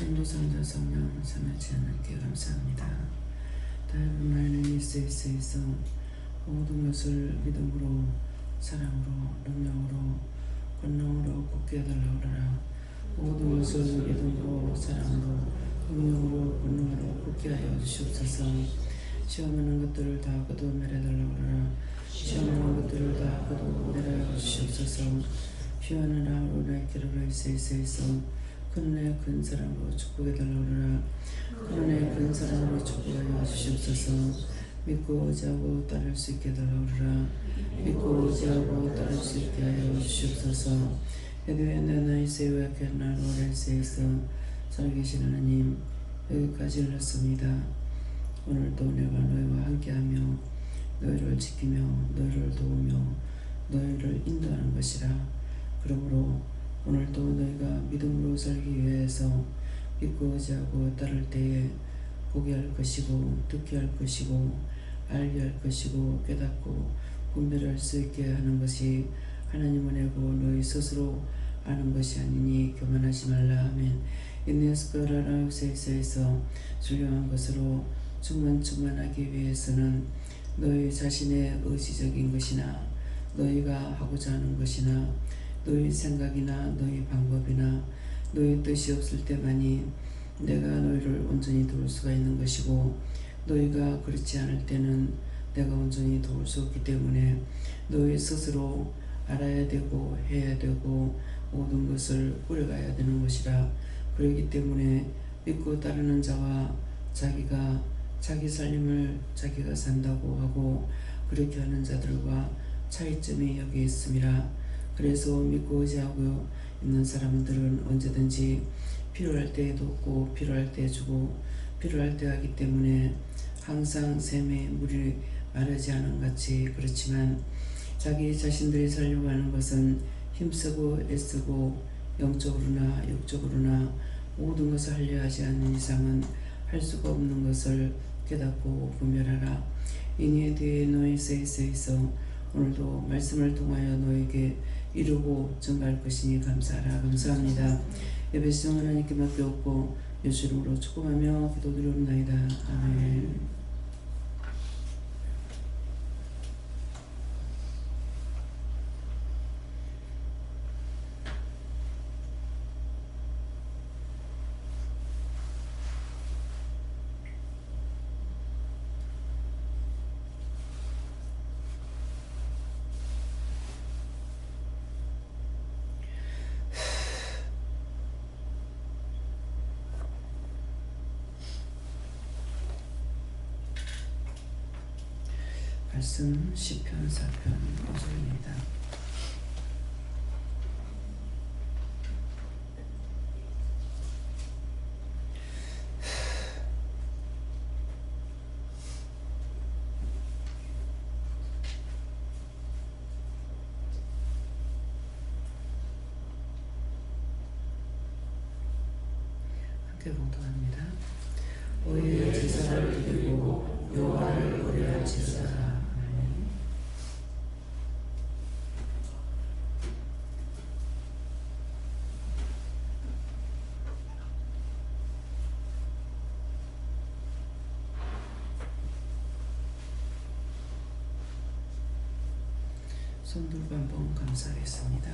성도성자 성령 삼위일체 하나님께 감사합니다. 다양한 나이는 있어 모든 것을 믿음으로 사랑으로 능력으로 권능으로 굳게 해달라고 하라. 모든 것을 믿음으로 사랑으로 능력으로 권능으로 굳게 하여 주시옵소서. 시험하는 것들을 다 거두어내달라고 하라. 시험하는 것들을 다 거두어내려 주시옵소서. 피하느라 우리의 길을 있어 큰 은혜 큰 사랑으로 축복해달라고 하라. 큰 은혜 큰 사랑으로 축복하여 주시옵소서. 믿고 의지하고 따를 수 있게 해달라고 하라. 믿고 의지하고 따를 수 있게 하여 주시옵소서. 여기에 내 나이 세우야 겠나 오래 세에서 살아계신 하나님, 여기까지 일렀습니다. 오늘도 내가 너희와 함께하며 너희를 지키며 너희를 도우며 너희를 인도하는 것이라. 그러므로 오늘도 너희가 믿음으로 살기 위해서 믿고 의지하고 따를 때에 보게 할 것이고 듣게 할 것이고 알게 할 것이고 깨닫고 분별할 수 있게 하는 것이 하나님 은혜고 너희 스스로 아는 것이 아니니 교만하지 말라. 아멘. 인내스크라라우세이서에서 중요한 것으로 충만하기 위해서는 너희 자신의 의지적인 것이나 너희가 하고자 하는 것이나 너희 생각이나 너희 방법이나 너희 뜻이 없을 때만이 내가 너희를 온전히 도울 수가 있는 것이고, 너희가 그렇지 않을 때는 내가 온전히 도울 수 없기 때문에 너희 스스로 알아야 되고 해야 되고 모든 것을 꾸려가야 되는 것이라. 그렇기 때문에 믿고 따르는 자와 자기가 자기 살림을 자기가 산다고 하고 그렇게 하는 자들과 차이점이 여기 있음이라. 그래서 믿고 의지하고 있는 사람들은 언제든지 필요할 때 돕고 필요할 때 주고 필요할 때 하기 때문에 항상 샘에 물이 마르지 않은 같이, 그렇지만 자기 자신들이 살려고 하는 것은 힘쓰고 애쓰고 영적으로나 육적으로나 모든 것을 하려 하지 않는 이상은 할 수가 없는 것을 깨닫고 분별하라. 이니에 뒤에 너희 세이서 오늘도 말씀을 통하여 너에게 이루고 증가할 것이니 감사하라. 감사합니다. 예배시정 하나님께 맡겨없고 예수 이름으로 축복하며 기도드리옵나이다. 아멘. 말씀 시편 4편 5절입니다. 함께 봉독합니다. 의의 제사를 드리고 여호와를 의뢰할지어다. 손 들고 한번 감사하겠습니다.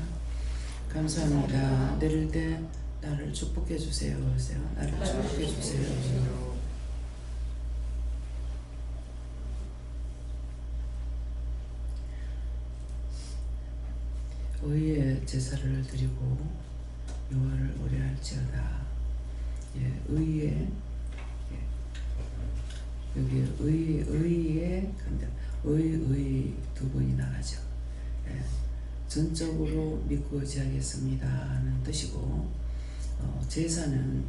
감사합니다. 내릴 때 나를 축복해 주세요. 그러세요. 나를 축복해 주세요. 의의 제사를 드리고 여호와를 의뢰할지어다. 예, 의의 여기 의의 두 번이 나가죠. 예, 전적으로 믿고 의지하겠습니다 하는 뜻이고, 제사는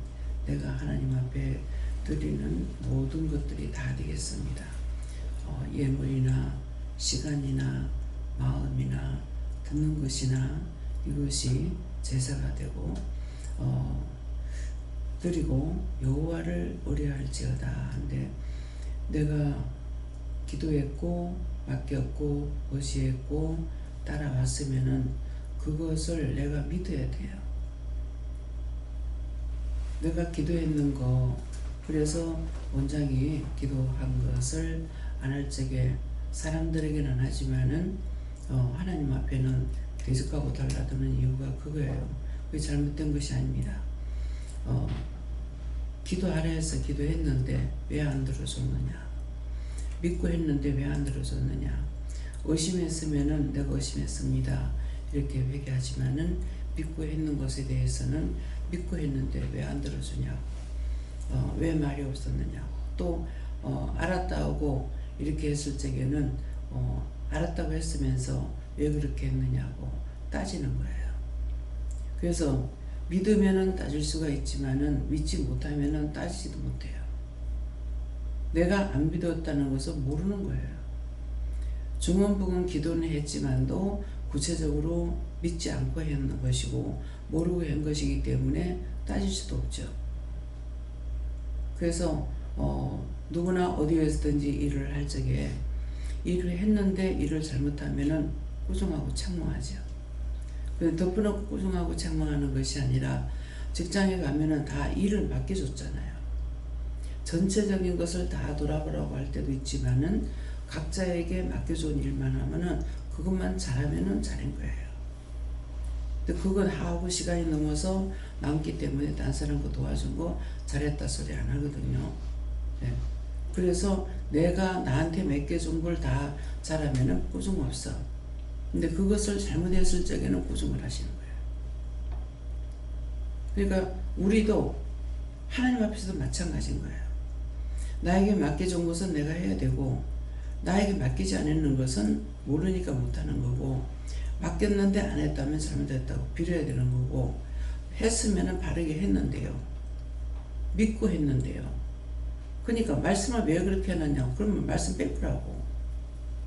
내가 하나님 앞에 드리는 모든 것들이 다 되겠습니다. 예물이나 시간이나 마음이나 듣는 것이나 이것이 제사가 되고, 드리고 여호와를 의뢰할지어다 한데, 내가 기도했고 맡겼고 의지했고 따라왔으면은 그것을 내가 믿어야 돼요. 내가 기도했는 거, 그래서 원장이 기도한 것을 안 할 적에 사람들에게는 하지만은 하나님 앞에는 대적하고 달라드는 이유가 그거예요. 그게 잘못된 것이 아닙니다. 기도하라 해서 기도했는데 왜 안 들어줬느냐, 믿고 했는데 왜 안 들어줬느냐, 의심했으면은 내가 의심했습니다 이렇게 회개하지만은 믿고 했는 것에 대해서는 믿고 했는데 왜 안 들어주냐고, 왜 말이 없었느냐고, 또 알았다 하고 이렇게 했을 적에는 알았다고 했으면서 왜 그렇게 했느냐고 따지는 거예요. 그래서 믿으면은 따질 수가 있지만은 믿지 못하면은 따지지도 못해요. 내가 안 믿었다는 것을 모르는 거예요. 중언부언 기도는 했지만도 구체적으로 믿지 않고 했는 것이고 모르고 한 것이기 때문에 따질 수도 없죠. 그래서 누구나 어디에서든지 일을 할 적에 일을 했는데 일을 잘못하면은 꾸중하고 책망하죠. 덮어놓고 꾸중하고 책망하는 것이 아니라 직장에 가면은 다 일을 맡겨줬잖아요. 전체적인 것을 다 돌아보라고 할 때도 있지만은 각자에게 맡겨준 일만 하면은 그것만 잘하면은 잘한 거예요. 근데 그건 하고 시간이 넘어서 남기 때문에 딴 사람 거 도와준 거 잘했다 소리 안 하거든요. 네. 그래서 내가 나한테 맡겨준 걸 다 잘하면은 꾸중 없어. 근데 그것을 잘못했을 적에는 꾸중을 하시는 거예요. 그러니까 우리도 하나님 앞에서도 마찬가지인 거예요. 나에게 맡겨준 것은 내가 해야 되고 나에게 맡기지 않는 것은 모르니까 못하는 거고, 맡겼는데 안 했다면 잘못했다고 빌어야 되는 거고, 했으면 바르게 했는데요, 믿고 했는데요, 그러니까 말씀을 왜 그렇게 해놨냐고, 그러면 말씀 빼꾸라고,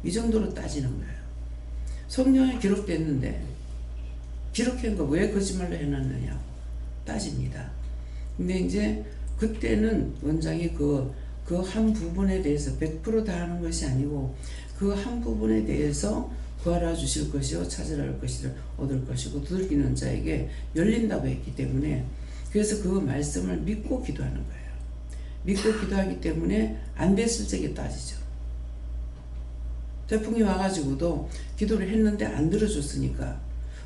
이 정도로 따지는 거예요. 성경에 기록됐는데 기록한 거 왜 거짓말로 해놨느냐고 따집니다. 근데 이제 그때는 원장이 그 한 부분에 대해서 100% 다 하는 것이 아니고 그 한 부분에 대해서 구하라 주실 것이요 찾으라 할 것이를 얻을 것이고 두들기는 자에게 열린다고 했기 때문에, 그래서 그 말씀을 믿고 기도하는 거예요. 믿고 기도하기 때문에 안 됐을 적에 따지죠. 태풍이 와가지고도 기도를 했는데 안 들어줬으니까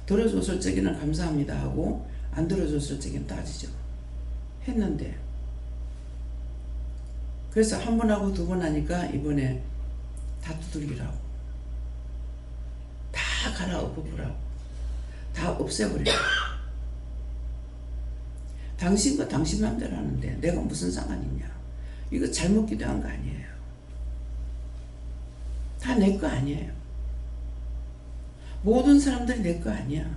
들어줬을 적에는 감사합니다 하고 안 들어줬을 적에는 따지죠. 했는데. 그래서 한 번 하고 두 번 하니까 이번에 다 두들기라고, 다 갈아 엎어보라고, 다 없애버려요. 당신과 당신 맘대로 하는데 내가 무슨 상관이냐, 이거 잘못 기도한 거 아니에요. 다 내 거 아니에요. 모든 사람들이 내 거 아니야.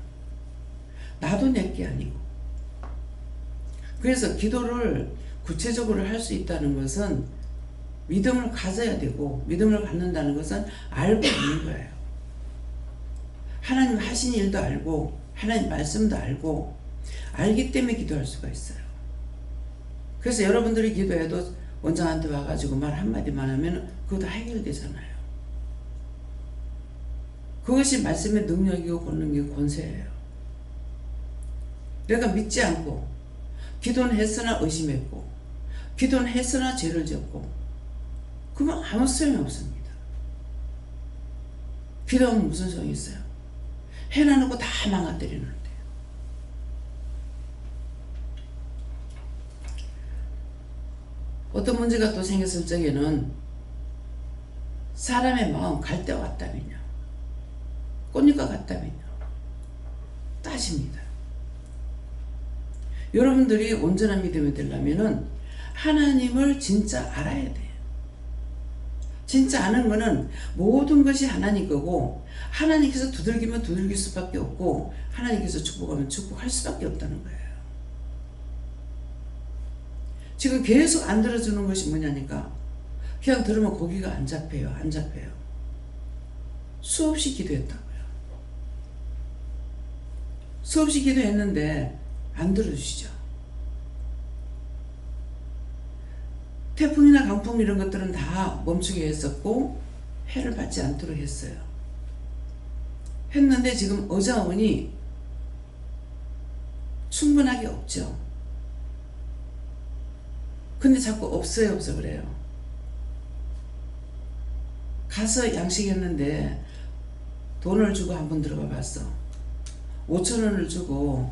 나도 내 게 아니고. 그래서 기도를 구체적으로 할 수 있다는 것은 믿음을 가져야 되고, 믿음을 갖는다는 것은 알고 있는 거예요. 하나님 하신 일도 알고 하나님 말씀도 알고 알기 때문에 기도할 수가 있어요. 그래서 여러분들이 기도해도 원장한테 와가지고 말 한마디만 하면 그거 다 해결되잖아요. 그것이 말씀의 능력이고 권능이고 권세예요. 내가 믿지 않고 기도는 했으나 의심했고 기도는 했으나 죄를 지었고, 그러면 아무 소용이 없습니다. 기도하면 무슨 소용이 있어요? 해놔놓고 다 망가뜨리는데. 어떤 문제가 또 생겼을 적에는 사람의 마음 갈 때 왔다면요, 꽃잎과 같다면요, 따집니다. 여러분들이 온전한 믿음이 되려면은 하나님을 진짜 알아야 돼요. 진짜 아는 거는 모든 것이 하나님 거고, 하나님께서 두들기면 두들길 수밖에 없고, 하나님께서 축복하면 축복할 수밖에 없다는 거예요. 지금 계속 안 들어주는 것이 뭐냐니까, 그냥 들으면 고기가 안 잡혀요. 안 잡혀요. 수없이 기도했다고요. 수없이 기도했는데 안 들어주시죠. 태풍이나 강풍 이런 것들은 다 멈추게 했었고 해를 받지 않도록 했어요. 했는데 지금 어자운이 충분하게 없죠. 근데 자꾸 없어요 없어 그래요. 가서 양식했는데 돈을 주고 한번 들어가 봤어. 5,000원을 주고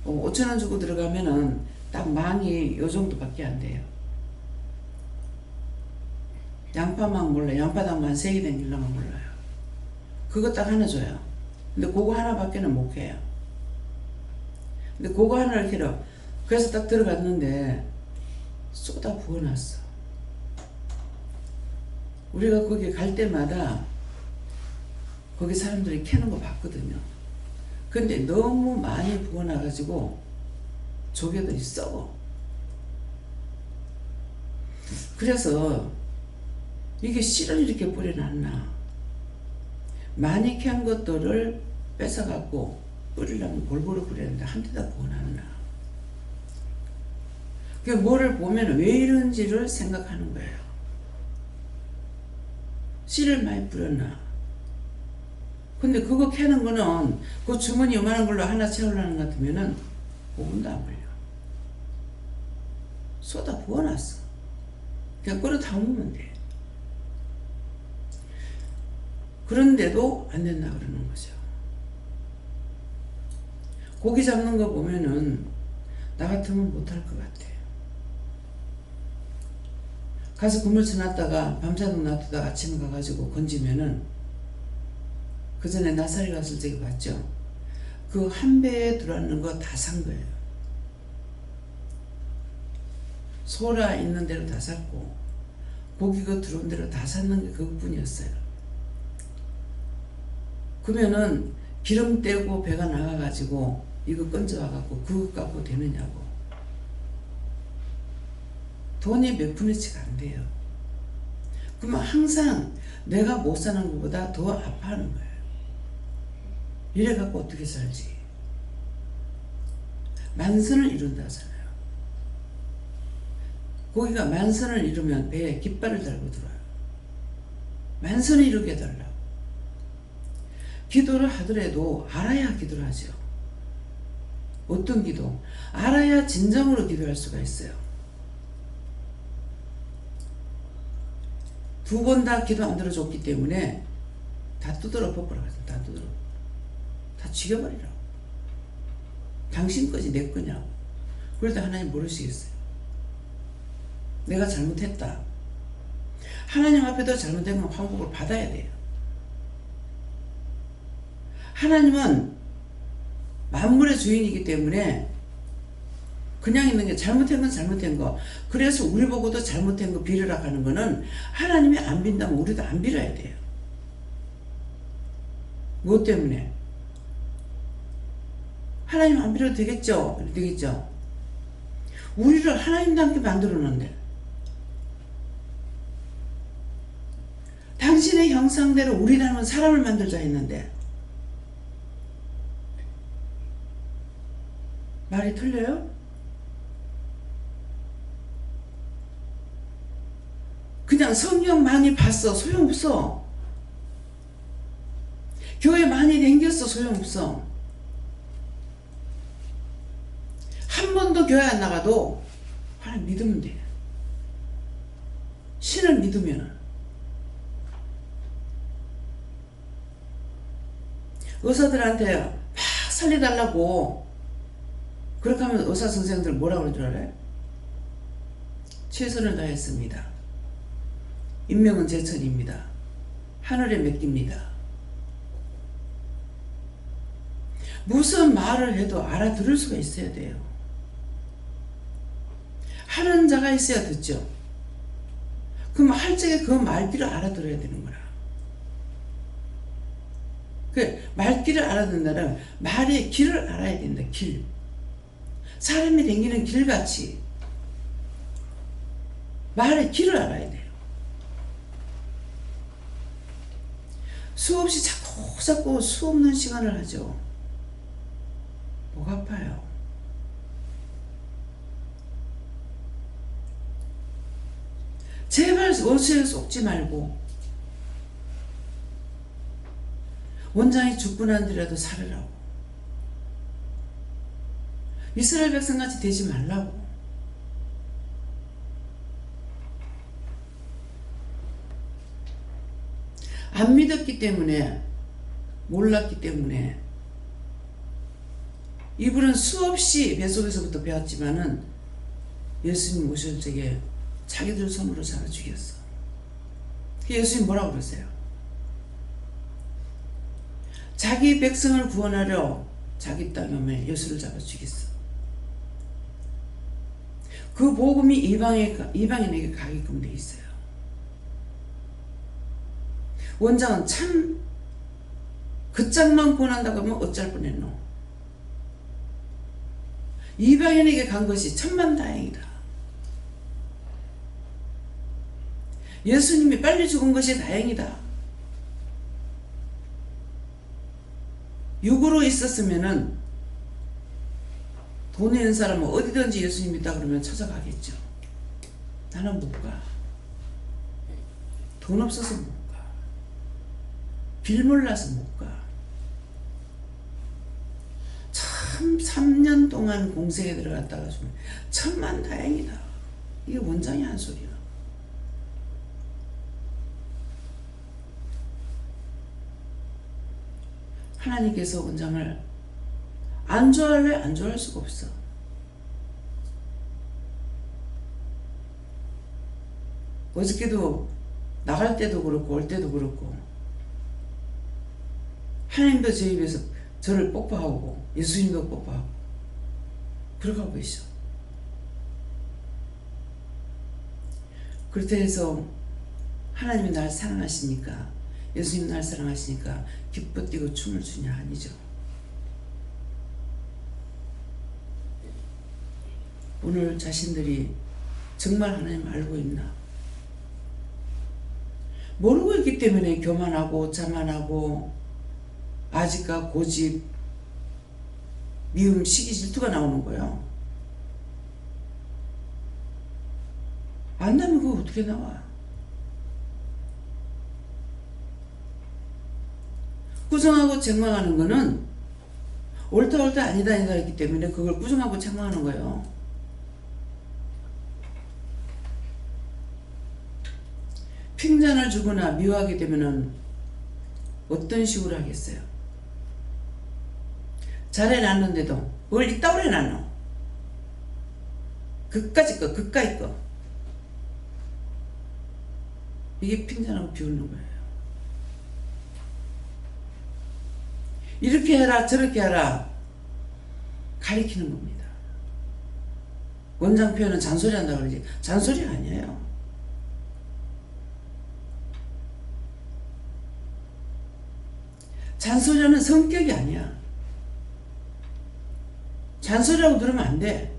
5,000원 주고 들어가면은 딱 망이 요 정도밖에 안 돼요. 양파망 몰라요. 양파당만 3개 댕길라면 몰라요. 그거 딱 하나 줘요. 근데 그거 하나밖에는 못 해요. 근데 그거 하나를 캐러 그래서 딱 들어갔는데 쏟아 부어놨어. 우리가 거기 갈 때마다 거기 사람들이 캐는 거 봤거든요. 근데 너무 많이 부어놔가지고 조개들이 썩어. 그래서 이게 씨를 이렇게 뿌려놨나. 많이 캔 것들을 뺏어갖고 뿌리려면 골고루 뿌리는데 한 대다 부어놨나. 그 뭐를 보면 왜 이런지를 생각하는 거예요. 씨를 많이 뿌렸나. 근데 그거 캐는 거는 그 주머니 요만한 걸로 하나 채우려는 것 같으면은 5분도 안 걸려. 쏟아 부어놨어. 그냥 끓여 담으면 돼. 그런데도 안 된다 그러는 거죠. 고기 잡는 거 보면은 나 같으면 못할 것 같아. 가서 그물 쳐놨다가 밤새도록 놔두다가 아침에 가가지고 건지면은 그 전에 나사리 갔을 때 봤죠. 그 한 배에 들어있는 거 다 산 거예요. 소라 있는 대로 다 샀고 고기가 들어온 대로 다 샀는 게 그것뿐이었어요. 그러면은 기름 떼고 배가 나가가지고 이거 건져와갖고 그거 갖고 되느냐고. 돈이 몇 푼어치가 안 돼요. 그러면 항상 내가 못 사는 것보다 더 아파하는 거예요. 이래갖고 어떻게 살지? 만선을 이룬다 하잖아요. 고기가 만선을 이루면 배에 깃발을 달고 들어와요. 만선을 이루게 해달라고. 기도를 하더라도 알아야 기도를 하죠. 어떤 기도? 알아야 진정으로 기도할 수가 있어요. 2번 다 기도 안 들어줬기 때문에 다 두드러 벗고라고 했어요. 다 두드러. 다 죽여버리라고. 당신 거지 내 거냐고. 그럴 때 하나님 모르시겠어요. 내가 잘못했다. 하나님 앞에도 잘못된 건 환복을 받아야 돼요. 하나님은 만물의 주인이기 때문에 그냥 있는 게 잘못된 건 잘못된 거. 그래서 우리 보고도 잘못된 거 빌으라 하는 거는 하나님이 안 빈다면 우리도 안 빌어야 돼요. 무엇 때문에? 하나님 안 빌어도 되겠죠? 되겠죠? 우리를 하나님답게 만들어놓는데 당신의 형상대로 우리라는 사람을 만들자 했는데 말이 틀려요? 그냥 성경 많이 봤어. 소용없어. 교회 많이 댕겼어. 소용없어. 한 번도 교회 안 나가도 하나님 믿으면 돼. 신을 믿으면. 의사들한테 막 살려달라고 그렇게 하면 의사 선생님들 뭐라고 그러는 줄 알아요? 최선을 다했습니다. 인명은 제천입니다. 하늘에 맡깁니다. 무슨 말을 해도 알아들을 수가 있어야 돼요. 하는 자가 있어야 듣죠. 그럼 할 적에 그 말귀를 알아들어야 되는 거라. 그 말귀를 알아듣는다면 말의 길을 알아야 된다. 길. 사람이 다니는 길같이 말의 길을 알아야 돼요. 수없이 자꾸 수 없는 시간을 하죠. 목 아파요. 제발 원수에 속지 말고 원장이 죽고 난 뒤라도 살으라고. 이스라엘 백성같이 되지 말라고. 안 믿었기 때문에, 몰랐기 때문에 이분은 수없이 뱃속에서부터 배웠지만은 예수님 오실 적에 자기들 손으로 잡아 죽였어. 예수님 뭐라고 그러세요? 자기 백성을 구원하려 자기 땅에 오면 예수를 잡아 죽였어. 그 복음이 이방인에게 가게끔 돼 있어요. 원장은 참 그 짝만 구원한다고 하면 어쩔 뻔했노. 이방인에게 간 것이 천만다행이다. 예수님이 빨리 죽은 것이 다행이다. 육으로 있었으면은 돈 있는 사람은 어디든지 예수님 있다 그러면 찾아가겠죠. 나는 못 가. 돈 없어서 못 가. 길 몰라서 못 가. 참 3년 동안 공생에 들어갔다가 좀 천만다행이다. 이게 원장이 한 소리야. 하나님께서 원장을 안 좋아할래? 안 좋아할 수가 없어. 어저께도 나갈 때도 그렇고 올 때도 그렇고 하나님도 제 입에서 저를 뽀뽀하고 예수님도 뽀뽀하고 그러고 있어. 그렇다 해서 하나님이 날 사랑하시니까, 예수님 날 사랑하시니까 기뻐 뛰고 춤을 추냐? 아니죠. 오늘 자신들이 정말 하나님 알고 있나? 모르고 있기 때문에 교만하고 자만하고 아직과 고집, 미움, 시기, 질투가 나오는 거예요. 안다면 그거 어떻게 나와? 꾸중하고 책망하는 거는 옳다 아니다 했기 때문에 그걸 꾸중하고 책망하는 거예요. 핀잔을 주거나 미워하게 되면은 어떤 식으로 하겠어요? 잘해놨는데도 뭘 이따위로 해놨노? 그까짓 거, 그까이 거. 이게 핀잔하고 비웃는 거예요. 이렇게 해라 저렇게 해라 가리키는 겁니다. 원장 표현은 잔소리 한다고 그러지 잔소리가 아니에요. 잔소리하는 성격이 아니야. 잔소리라고 들으면 안 돼.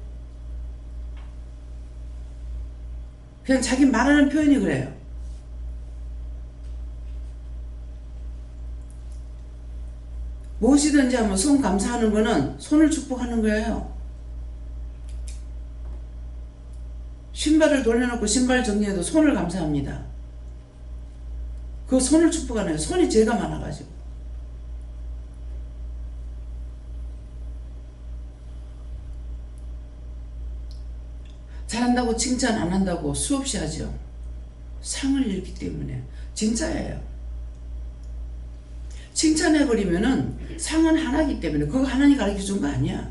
그냥 자기 말하는 표현이 그래요. 무엇이든지 하면 손 감사하는 거는 손을 축복하는 거예요. 신발을 돌려놓고 신발 정리해도 손을 감사합니다. 그 손을 축복하는 거예요. 손이 죄가 많아가지고. 잘한다고 칭찬 안 한다고 수없이 하죠. 상을 잃기 때문에. 진짜예요. 칭찬해버리면은 상은 하나이기 때문에 그거 하나님 가르쳐준 거 아니야.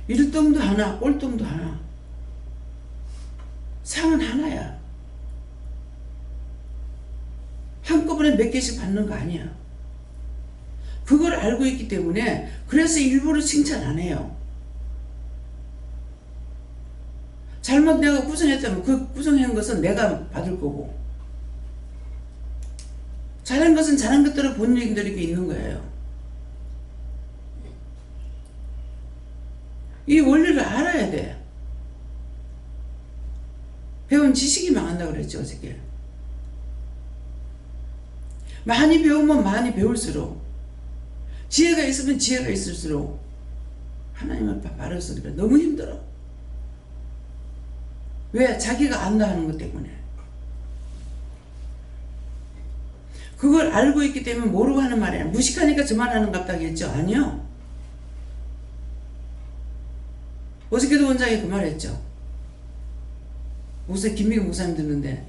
일등도 하나, 꼴등도 하나. 상은 하나야. 한꺼번에 몇 개씩 받는 거 아니야. 그걸 알고 있기 때문에 그래서 일부러 칭찬 안 해요. 잘못 내가 구성했다면 그 구성한 것은 내가 받을 거고 잘한 것은 잘한 것대로 본인들에게 있는 거예요. 이 원리를 알아야 돼. 배운 지식이 망한다고 그랬죠 어저께. 많이 배우면 많이 배울수록 지혜가 있으면 지혜가 있을수록 하나님을 바라서 그래. 너무 힘들어. 왜? 자기가 안다 하는 것 때문에. 그걸 알고 있기 때문에 모르고 하는 말이 아니야. 무식하니까 저 말 하는 것 같다 하겠죠? 아니요. 어저께도 원장이 그 말 했죠. 목사 김미경 목사님 듣는데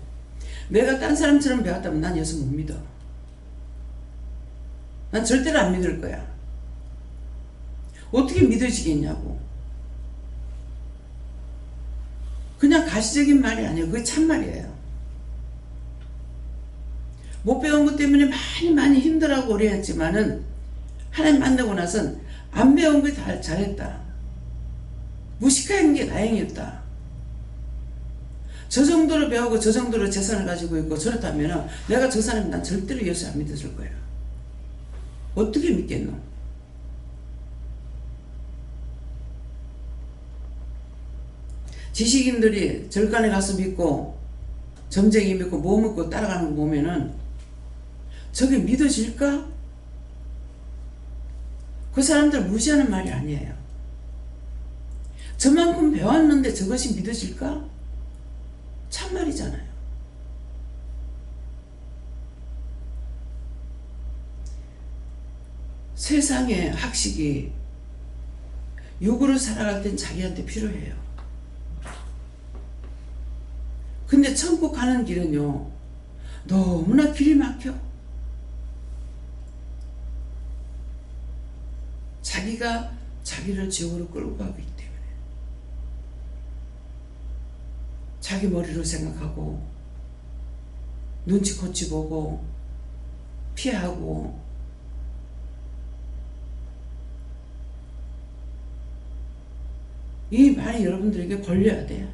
내가 딴 사람처럼 배웠다면 난 예수 못 믿어. 난 절대로 안 믿을 거야. 어떻게 믿어지겠냐고. 그냥 가시적인 말이 아니에요. 그게 참말이에요. 못 배운 것 때문에 많이 힘들어하고 오래 했지만은 하나님 만나고 나선 안 배운 게 다 잘했다. 무식한 게 다행이었다. 저 정도로 배우고 저 정도로 재산을 가지고 있고 저렇다면 내가 저 사람이 난 절대로 예수 안 믿어줄 거야. 어떻게 믿겠노? 지식인들이 절간에 가서 믿고 점쟁이 믿고 뭐 믿고 따라가는 거 보면은 저게 믿어질까? 그 사람들 무시하는 말이 아니에요. 저만큼 배웠는데 저것이 믿어질까? 참말이잖아요. 세상의 학식이 육으로 살아갈 땐 자기한테 필요해요. 근데 천국 가는 길은요, 너무나 길이 막혀. 자기가 자기를 지옥으로 끌고 가기 때문에 자기 머리로 생각하고 눈치코치 보고 피하고 이 말이 여러분들에게 걸려야 돼요.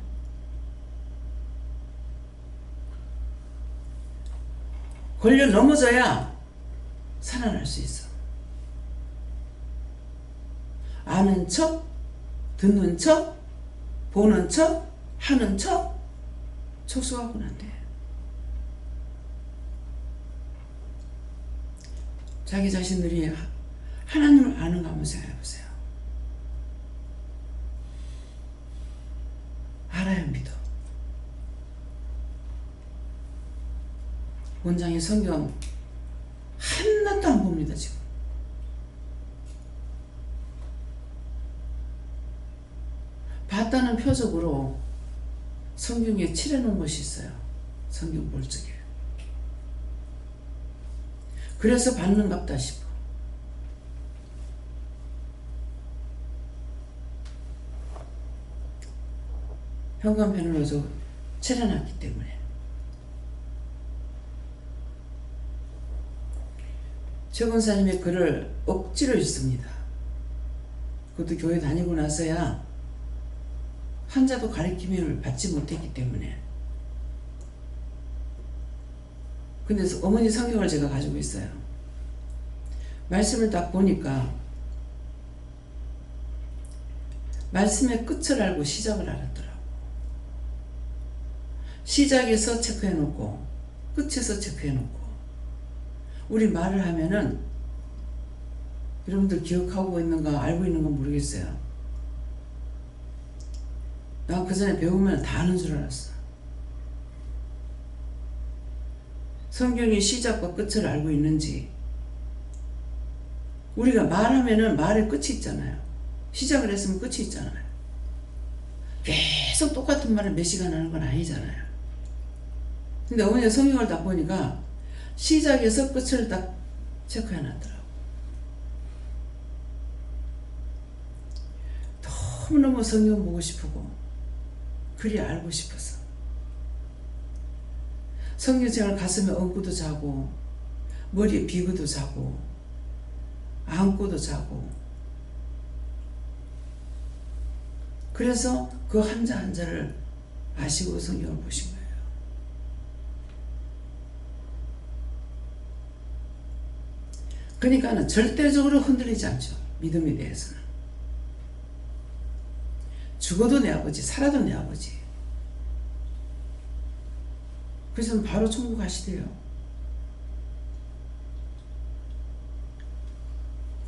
걸려 넘어져야 살아날 수 있어. 아는 척, 듣는 척, 보는 척, 하는 척, 척수하고는 안 돼. 자기 자신들이 하나님을 아는가 한번 생각해 보세요. 알아야 믿어. 원장의 성경 하나도 안 봅니다, 지금. 봤다는 표적으로 성경에 칠해놓은 것이 있어요. 성경 볼 적에. 그래서 받는갑다 싶어. 현관펜으로 저 칠해놨기 때문에. 최 권사님의 글을 억지로 읽습니다. 그것도 교회 다니고 나서야 환자도 가르침을 받지 못했기 때문에. 근데 어머니 성경을 제가 가지고 있어요. 말씀을 딱 보니까 말씀의 끝을 알고 시작을 알았더라고. 시작에서 체크해놓고 끝에서 체크해놓고. 우리 말을 하면은 여러분들 기억하고 있는가 알고 있는가 모르겠어요. 나 그 전에 배우면 다 아는 줄 알았어. 성경이 시작과 끝을 알고 있는지. 우리가 말하면은 말의 끝이 있잖아요. 시작을 했으면 끝이 있잖아요. 계속 똑같은 말을 몇 시간 하는 건 아니잖아요. 근데 어머니가 성경을 딱 보니까 시작에서 끝을 딱 체크해 놨더라고. 너무너무 성경 보고 싶고 글이 알고 싶어서 성경책을 가슴에 얹고도 자고 머리에 비고도 자고 안고도 자고. 그래서 그 한자 한자를 아시고 성경을 보신 거예요. 그러니까는 절대적으로 흔들리지 않죠. 믿음에 대해서는. 죽어도 내 아버지, 살아도 내 아버지. 그래서 바로 천국 가시대요.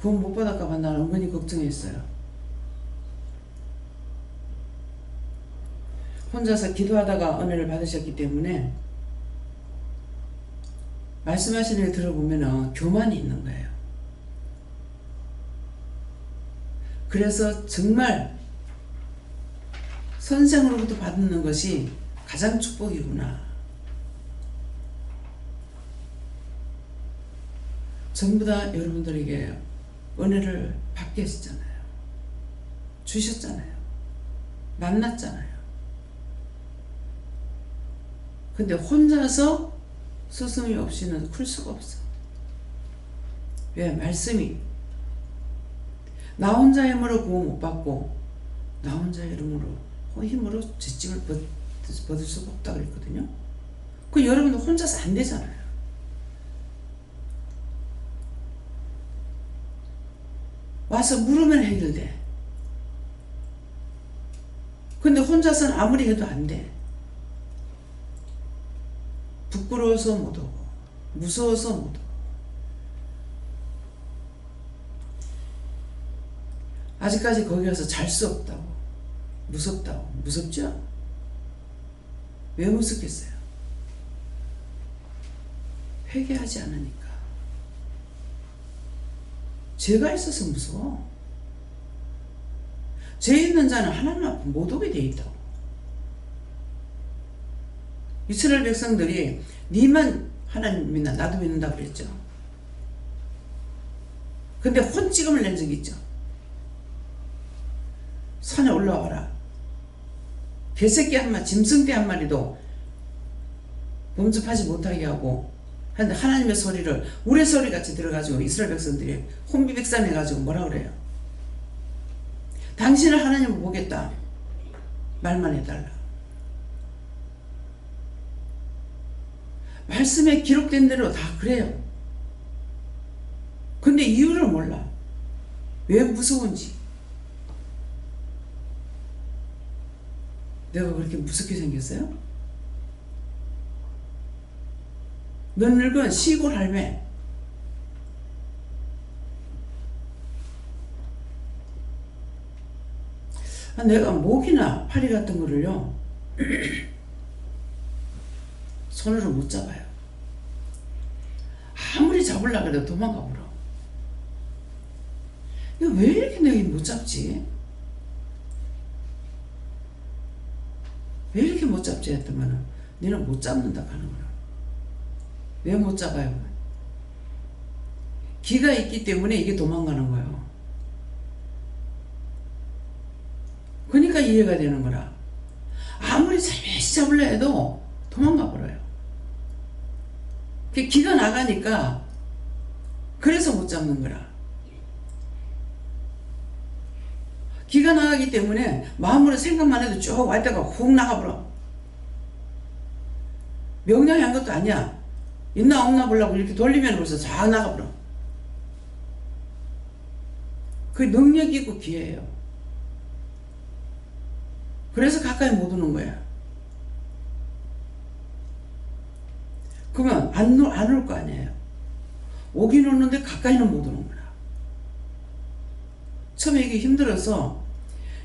구원 못 받을까봐 나는 은근히 걱정했어요. 혼자서 기도하다가 은혜를 받으셨기 때문에 말씀하시는 걸 들어보면 교만이 있는 거예요. 그래서 정말 선생으로부터 받는 것이 가장 축복이구나. 전부 다 여러분들에게 은혜를 받게 했잖아요. 주셨잖아요. 만났잖아요. 근데 혼자서 스승이 없이는 클 수가 없어. 왜? 말씀이 나 혼자 힘으로 구원 못 받고 나 혼자 힘으로 죄짐을 벗을 수가 없다 그랬거든요. 그 여러분도 혼자서 안 되잖아요. 와서 물으면 해결돼. 근데 혼자서는 아무리 해도 안 돼. 부끄러워서 못 오고 무서워서 못 오고. 아직까지 거기 가서 잘 수 없다고, 무섭다고. 무섭죠? 왜 무섭겠어요? 회개하지 않으니까. 죄가 있어서 무서워. 죄 있는 자는 하나님 앞에 못 오게 돼 있다고. 이스라엘 백성들이 니만 하나님 믿나 나도 믿는다 그랬죠. 근데 혼찌금을 낸 적이 있죠. 산에 올라와라. 개새끼 한 마리, 짐승떼 한 마리도 범접하지 못하게 하고, 근데 하나님의 소리를 우레 소리같이 들어가지고 이스라엘 백성들이 혼비백산해가지고 뭐라 그래요? 당신은 하나님을 보겠다. 말만 해달라. 말씀에 기록된 대로 다 그래요. 근데 이유를 몰라. 왜 무서운지. 내가 그렇게 무섭게 생겼어요? 넌 늙은 시골 할매. 내가 목이나 파리 같은 거를요 손으로 못 잡아요. 아무리 잡으려고 해도 도망가 버려. 이거 왜 이렇게 내가 못 잡지? 왜 이렇게 못 잡지 했더만은 너는 못 잡는다 하는 거야. 왜 못 잡아요? 기가 있기 때문에 이게 도망가는 거예요. 그러니까 이해가 되는 거라. 아무리 살며시 잡으려 해도 도망가 버려요. 기가 나가니까 그래서 못 잡는 거라. 기가 나가기 때문에 마음으로 생각만 해도 쭉 왔다가 훅 나가버려. 명령이 한 것도 아니야. 있나 없나 보려고 이렇게 돌리면 벌써 쫙 나가버려. 그 능력이 있고 기회예요. 그래서 가까이 못 오는 거야. 그러면 안 올 거 아니에요. 오긴 오는데 가까이는 못 오는 거야. 처음에 이게 힘들어서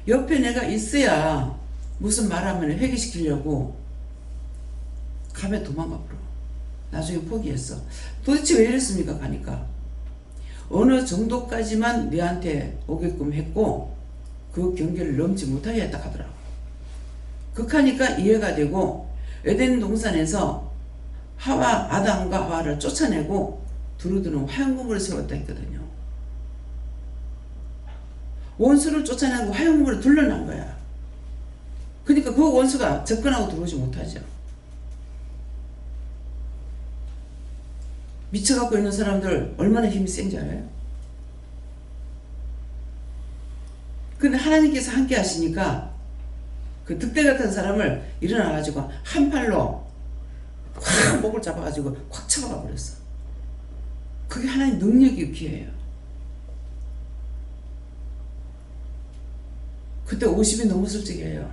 옆에 내가 있어야 무슨 말하면 회개시키려고 가면 도망가 버려. 나중에 포기했어. 도대체 왜 이랬습니까? 가니까 어느 정도까지만 너한테 오게끔 했고 그 경계를 넘지 못하게 했다 하더라고. 극하니까 이해가 되고 에덴 동산에서 아담과 하와를 쫓아내고 두루두루 화영금을 세웠다 했거든요. 원수를 쫓아내고 화영금으로 둘러난 거야. 그러니까 그 원수가 접근하고 들어오지 못하죠. 미쳐갖고 있는 사람들 얼마나 힘이 센지 알아요? 근데 하나님께서 함께 하시니까 그 득대 같은 사람을 일어나가지고 한 팔로 확 목을 잡아가지고 확 쳐박아 버렸어. 그게 하나님 능력이 기회예요. 그때 50이 넘었을 적이에요.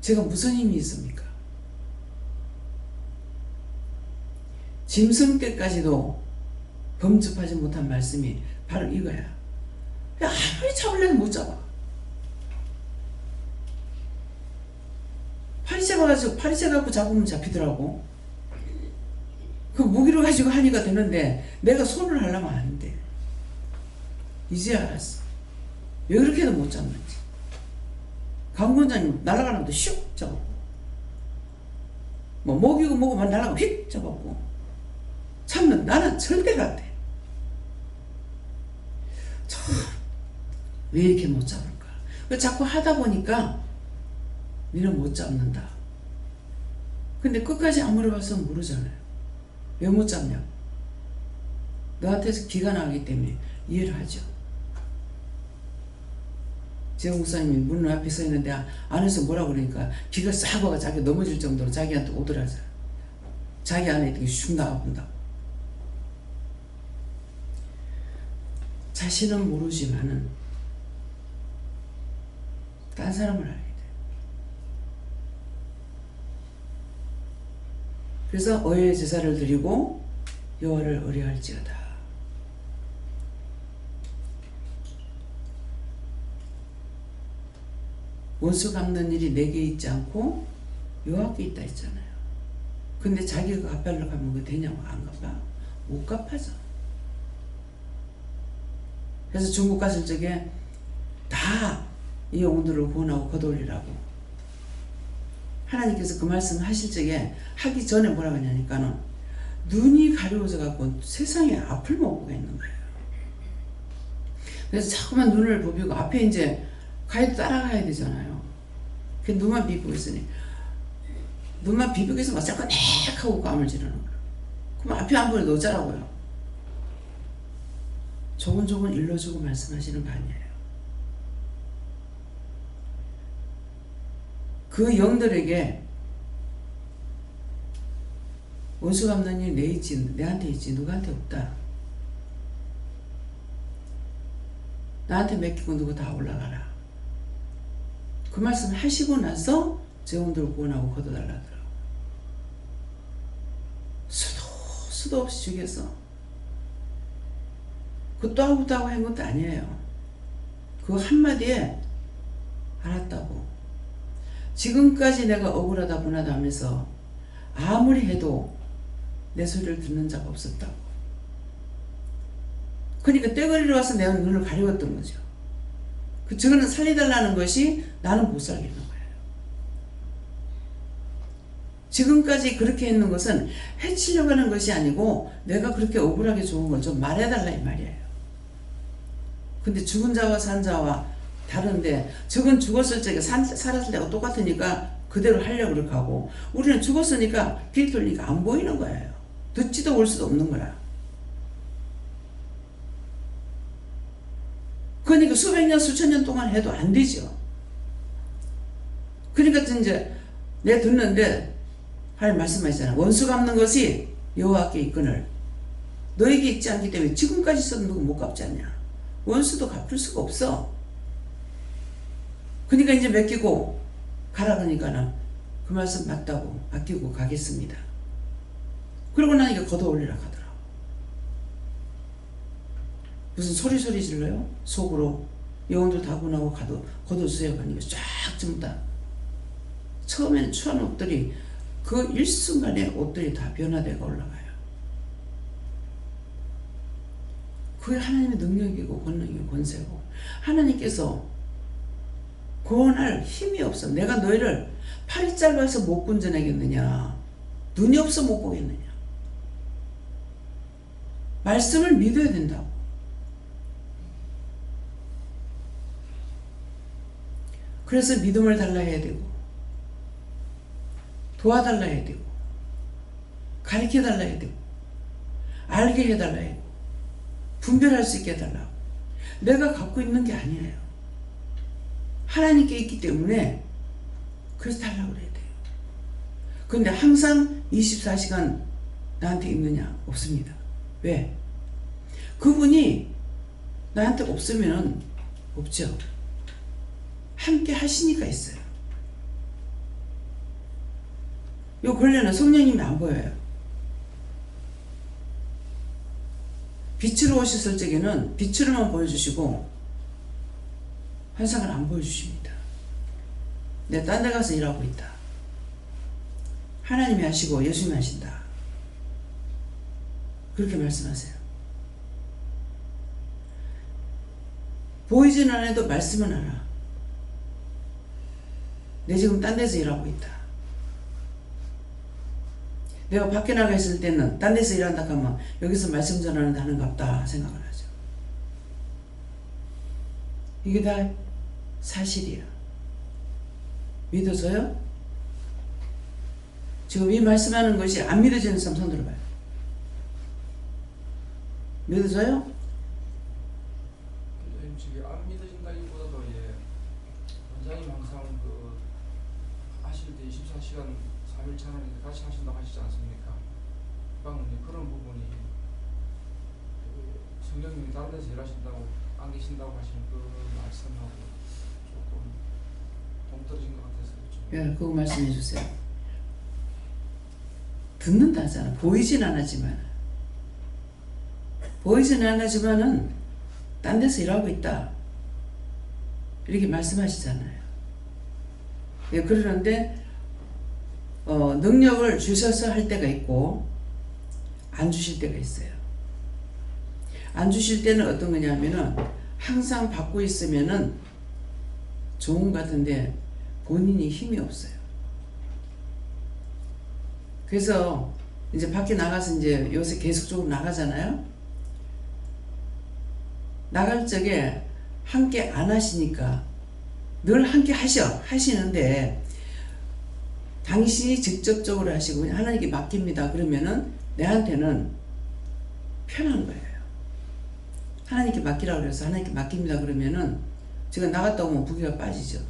제가 무슨 힘이 있습니까? 짐승 때까지도 범접하지 못한 말씀이 바로 이거야. 아무리 잡으려도 못 잡아. 파리채 갖고 잡으면 잡히더라고. 그 무기로 가지고 하니까 되는데 내가 손을 하려면 안 돼. 이제 알았어. 왜 그렇게도 못 잡는지. 강권장님 날아가는 것도 슉 잡았고, 뭐 먹이고 뭐고 날아가고 휙 잡았고, 참는 나는 절대로 안 돼. 참, 왜 이렇게 못 잡을까? 자꾸 하다 보니까 니는 못 잡는다. 근데 끝까지 안 물어봐서 모르잖아요. 왜 못 잡냐? 너한테서 기가 나기 때문에 이해를 하죠. 재영 목사님이 문 앞에 서 있는데 안에서 뭐라 그러니까 기가 싹 와가 자기 넘어질 정도로 자기한테 오더라잖아. 자기 안에 이렇게 슉 나가본다고. 자신은 모르지만은 딴 사람을 알게 돼. 그래서 어의 제사를 드리고 여호와를 의뢰할지어다. 원수 갚는 일이 내게 있지 않고 여호와께 있다 했잖아요. 근데 자기가 갚으려고 하면 그거 되냐고. 안 갚아. 못 갚아져. 그래서 중국 갔을 적에 다 이 영혼들을 구원하고 걷어올리라고 하나님께서 그 말씀 하실 적에 하기 전에 뭐라고 하냐니까는 눈이 가려워져 갖고 세상에 앞을 못 보고 있는 거예요. 그래서 자꾸만 눈을 부비고 앞에 이제 가야 따라가야 되잖아요. 그 눈만 비비고 있으니 눈만 비비고 있으면 자꾸 넥 하고 깜을 지르는 거예요. 그럼 앞에 안 보여도 어쩌라고요. 조곤조곤 일러주고 말씀하시는 거 아니에요. 그 영들에게 원수 갚는 일이 내한테 있지 누구한테 없다. 나한테 맡기고 누구 다 올라가라. 그 말씀 하시고 나서 재혼들 구원하고 걷어달라더라고. 수도 없이 죽여서 그것도 하고도 하고 한 것도 아니에요. 그 한마디에 알았다고. 지금까지 내가 억울하다 분하다 하면서 아무리 해도 내 소리를 듣는 자가 없었다고. 그러니까 떼거리로 와서 내가 눈을 가리웠던 거죠. 저거는 살려달라는 것이 나는 못 살겠는 거예요. 지금까지 그렇게 했는 것은 해치려고 하는 것이 아니고 내가 그렇게 억울하게 좋은 걸 좀 말해달라 이 말이에요. 근데 죽은 자와 산 자와 다른데 저건 죽었을 적에 살았을 때가 똑같으니까 그대로 하려고 그렇게 하고 우리는 죽었으니까 빛 돌리니까 안 보이는 거예요. 듣지도 올 수도 없는 거야. 그러니까 수백 년 수천 년 동안 해도 안 되죠. 그러니까 이제 내가 듣는데 하나님 말씀하시잖아. 원수 갚는 것이 여호와께 있거늘 너에게 있지 않기 때문에 지금까지 있어도 누구 못 갚지 않냐. 원수도 갚을 수가 없어. 그러니까 이제 맡기고 가라 그러니까는 그 말씀 맞다고 맡기고 가겠습니다. 그러고 나니까 걷어올리라 하더라. 무슨 소리 질러요? 속으로 영혼들 다 구원하고 걷어주세요 하니까 쫙 전부 다 처음에는 추한 옷들이 그 일순간에 옷들이 다 변화되고 올라가요. 그게 하나님의 능력이고 권능이고 권세고 하나님께서 구원할 힘이 없어. 내가 너희를 팔이 짧아서 못 군전하겠느냐 눈이 없어 못 보겠느냐. 말씀을 믿어야 된다고. 그래서 믿음을 달라 해야 되고 도와달라 해야 되고 가르쳐 달라 해야 되고 알게 해달라 해야 되고 분별할 수 있게 해달라고. 내가 갖고 있는 게 아니에요. 하나님께 있기 때문에 그래서 달라고 그래야 돼요. 근데 항상 24시간 나한테 있느냐? 없습니다. 왜? 그분이 나한테 없으면 없죠. 함께 하시니까 있어요. 요 근래는 성령님이 안 보여요. 빛으로 오셨을 적에는 빛으로만 보여주시고 환상을 안 보여주십니다. 내가 딴 데 가서 일하고 있다. 하나님이 하시고 예수님이 하신다. 그렇게 말씀하세요. 보이지는 않아도 말씀은 알아. 내 지금 딴 데서 일하고 있다. 내가 밖에 나가 있을 때는 딴 데서 일한다 하면 여기서 말씀 전하는데 하는갑다 생각을 하죠. 이게 다 사실이야. 믿어져요? 지금 이 말씀하는 것이 안 믿어지는 사람 손 들어봐요. 믿어져요? 지금 안 믿어진다기보다도 원장님 항상 그 하실 때 24시간 3일 찬양을 같이 하신다고 하시지 않습니까? 방금 그런 부분이 성령님이 다른 데서 일하신다고 안 계신다고 하시는 그 말씀하고 조금 동떨어진 것 같아서 좀. 예, 그거 말씀해 주세요. 듣는다 하잖아. 보이진 않았지만. 보이진 않았지만은 딴 데서 일하고 있다. 이렇게 말씀하시잖아요. 예, 그러는데 능력을 주셔서 할 때가 있고 안 주실 때가 있어요. 안 주실 때는 어떤 거냐면은 항상 받고 있으면은 좋은 것 같은데 본인이 힘이 없어요. 그래서 이제 밖에 나가서 이제 요새 계속적으로 나가잖아요. 나갈 적에 함께 안 하시니까 늘 함께 하시는데 당신이 직접적으로 하시고 하나님께 맡깁니다. 그러면은 내한테는 편한 거예요. 하나님께 맡기라고 그래서 하나님께 맡깁니다. 그러면은 제가 나갔다 오면 부기가 빠지죠.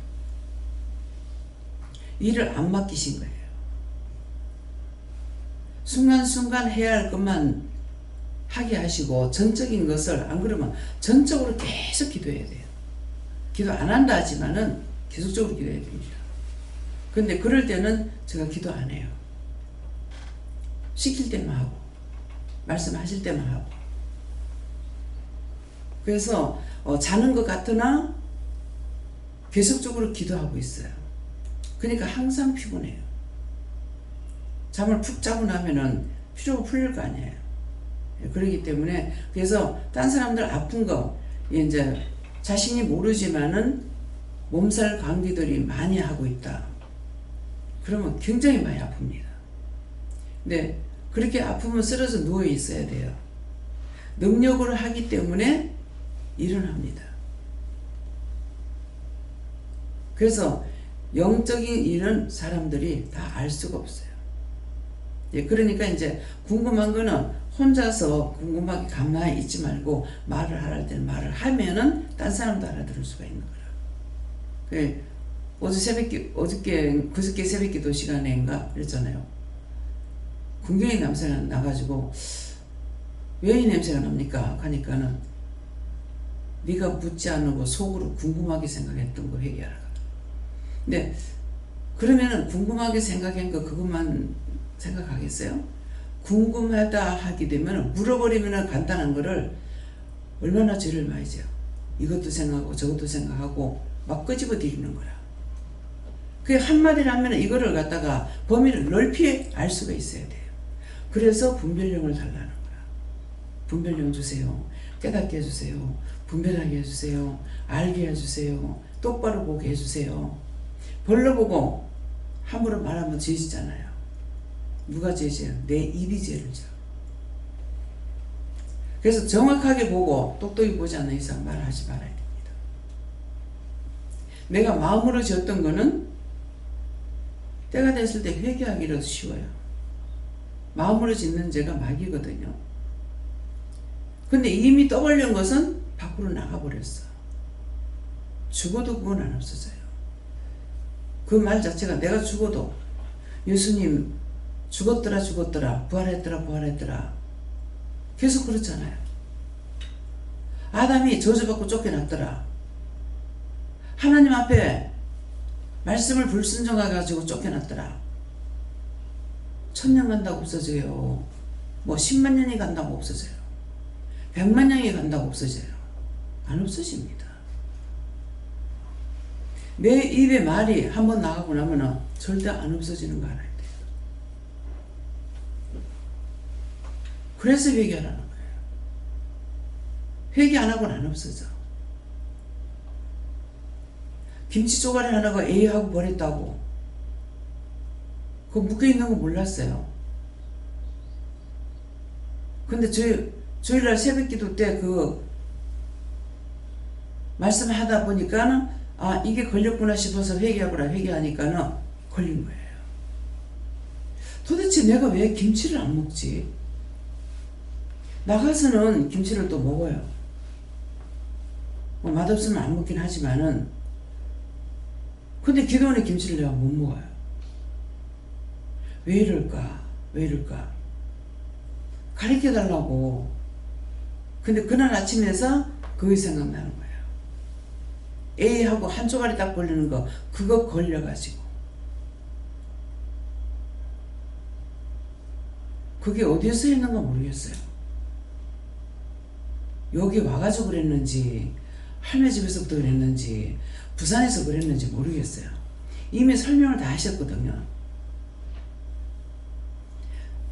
일을 안 맡기신 거예요. 순간순간 해야 할 것만 하게 하시고 전적인 것을 안 그러면 전적으로 계속 기도해야 돼요. 기도 안 한다 하지만은 계속적으로 기도해야 됩니다. 근데 그럴 때는 제가 기도 안 해요. 시킬 때만 하고 말씀하실 때만 하고 그래서 자는 것 같으나 계속적으로 기도하고 있어요. 그러니까 항상 피곤해요. 잠을 푹 자고 나면은 피로가 풀릴 거 아니에요. 그렇기 때문에 그래서 딴 사람들 아픈 거 이제 자신이 모르지만은 몸살 감기들이 많이 하고 있다. 그러면 굉장히 많이 아픕니다. 근데 그렇게 아프면 쓰러져 누워 있어야 돼요. 능력으로 하기 때문에 일어납니다. 그래서 영적인 일은 사람들이 다 알 수가 없어요. 예, 그러니까 이제 궁금한 거는 혼자서 궁금하게 가만히 있지 말고 말을 하라 할 때는 말을 하면은 딴 사람도 알아들을 수가 있는 거라. 그 그저께 새벽기도 시간인가 그랬잖아요. 군경이 냄새가 나가지고 왜 이 냄새가 납니까? 하니까는 네가 묻지 않고 속으로 궁금하게 생각했던 거 회개하라. 근데 그러면은 궁금하게 생각한 거 그것만 생각하겠어요? 궁금하다 하게 되면 물어버리면 간단한 거를 얼마나 죄를 많이 져요. 이것도 생각하고 저것도 생각하고 막 끄집어 드리는 거라. 그 한마디를 하면 이거를 갖다가 범위를 넓히 알 수가 있어야 돼요. 그래서 분별력을 달라는 거야. 분별력 주세요. 깨닫게 해주세요. 분별하게 해주세요. 알게 해주세요. 똑바로 보게 해주세요. 벌러 보고 함부로 말하면 죄지잖아요. 누가 죄지어요? 내 입이 죄를 져. 그래서 정확하게 보고 똑똑히 보지 않는 이상 말하지 말아야 됩니다. 내가 마음으로 지었던 거는 때가 됐을 때 회개하기라도 쉬워요. 마음으로 짓는 죄가 막이거든요. 근데 이미 떠벌린 것은 밖으로 나가버렸어. 죽어도 그건 안 없어져요. 그 말 자체가 내가 죽어도 예수님 죽었더라 부활했더라 계속 그렇잖아요. 아담이 저주받고 쫓겨났더라. 하나님 앞에 말씀을 불순종해가지고 쫓겨났더라. 1000년 간다고 없어져요. 뭐 10만 년이 간다고 없어져요. 100만 년이 간다고 없어져요. 안 없어집니다. 내 입에 말이 한번 나가고 나면 절대 안 없어지는 거 알아야 돼요. 그래서 회개하라는 거예요. 회개 안 하고는 안 없어져. 김치 쪼가리 하나가 A하고 버렸다고. 그거 묶여있는 거 몰랐어요. 근데 주일날 새벽기도 때 그 말씀하다 보니까는 아 이게 걸렸구나 싶어서 회개하니까는 걸린 거예요. 도대체 내가 왜 김치를 안 먹지? 나가서는 김치를 또 먹어요. 뭐 맛없으면 안 먹긴 하지만은 근데 기도원의 김치를 내가 못 먹어요. 왜 이럴까? 왜 이럴까? 가르쳐달라고. 근데 그날 아침에서 그게 생각나는 거예요. A하고 한 조각이 딱 걸리는 거 그거 걸려가지고 그게 어디서 했는가 모르겠어요. 여기 와가지고 그랬는지 할매 집에서부터 그랬는지 부산에서 그랬는지 모르겠어요. 이미 설명을 다 하셨거든요.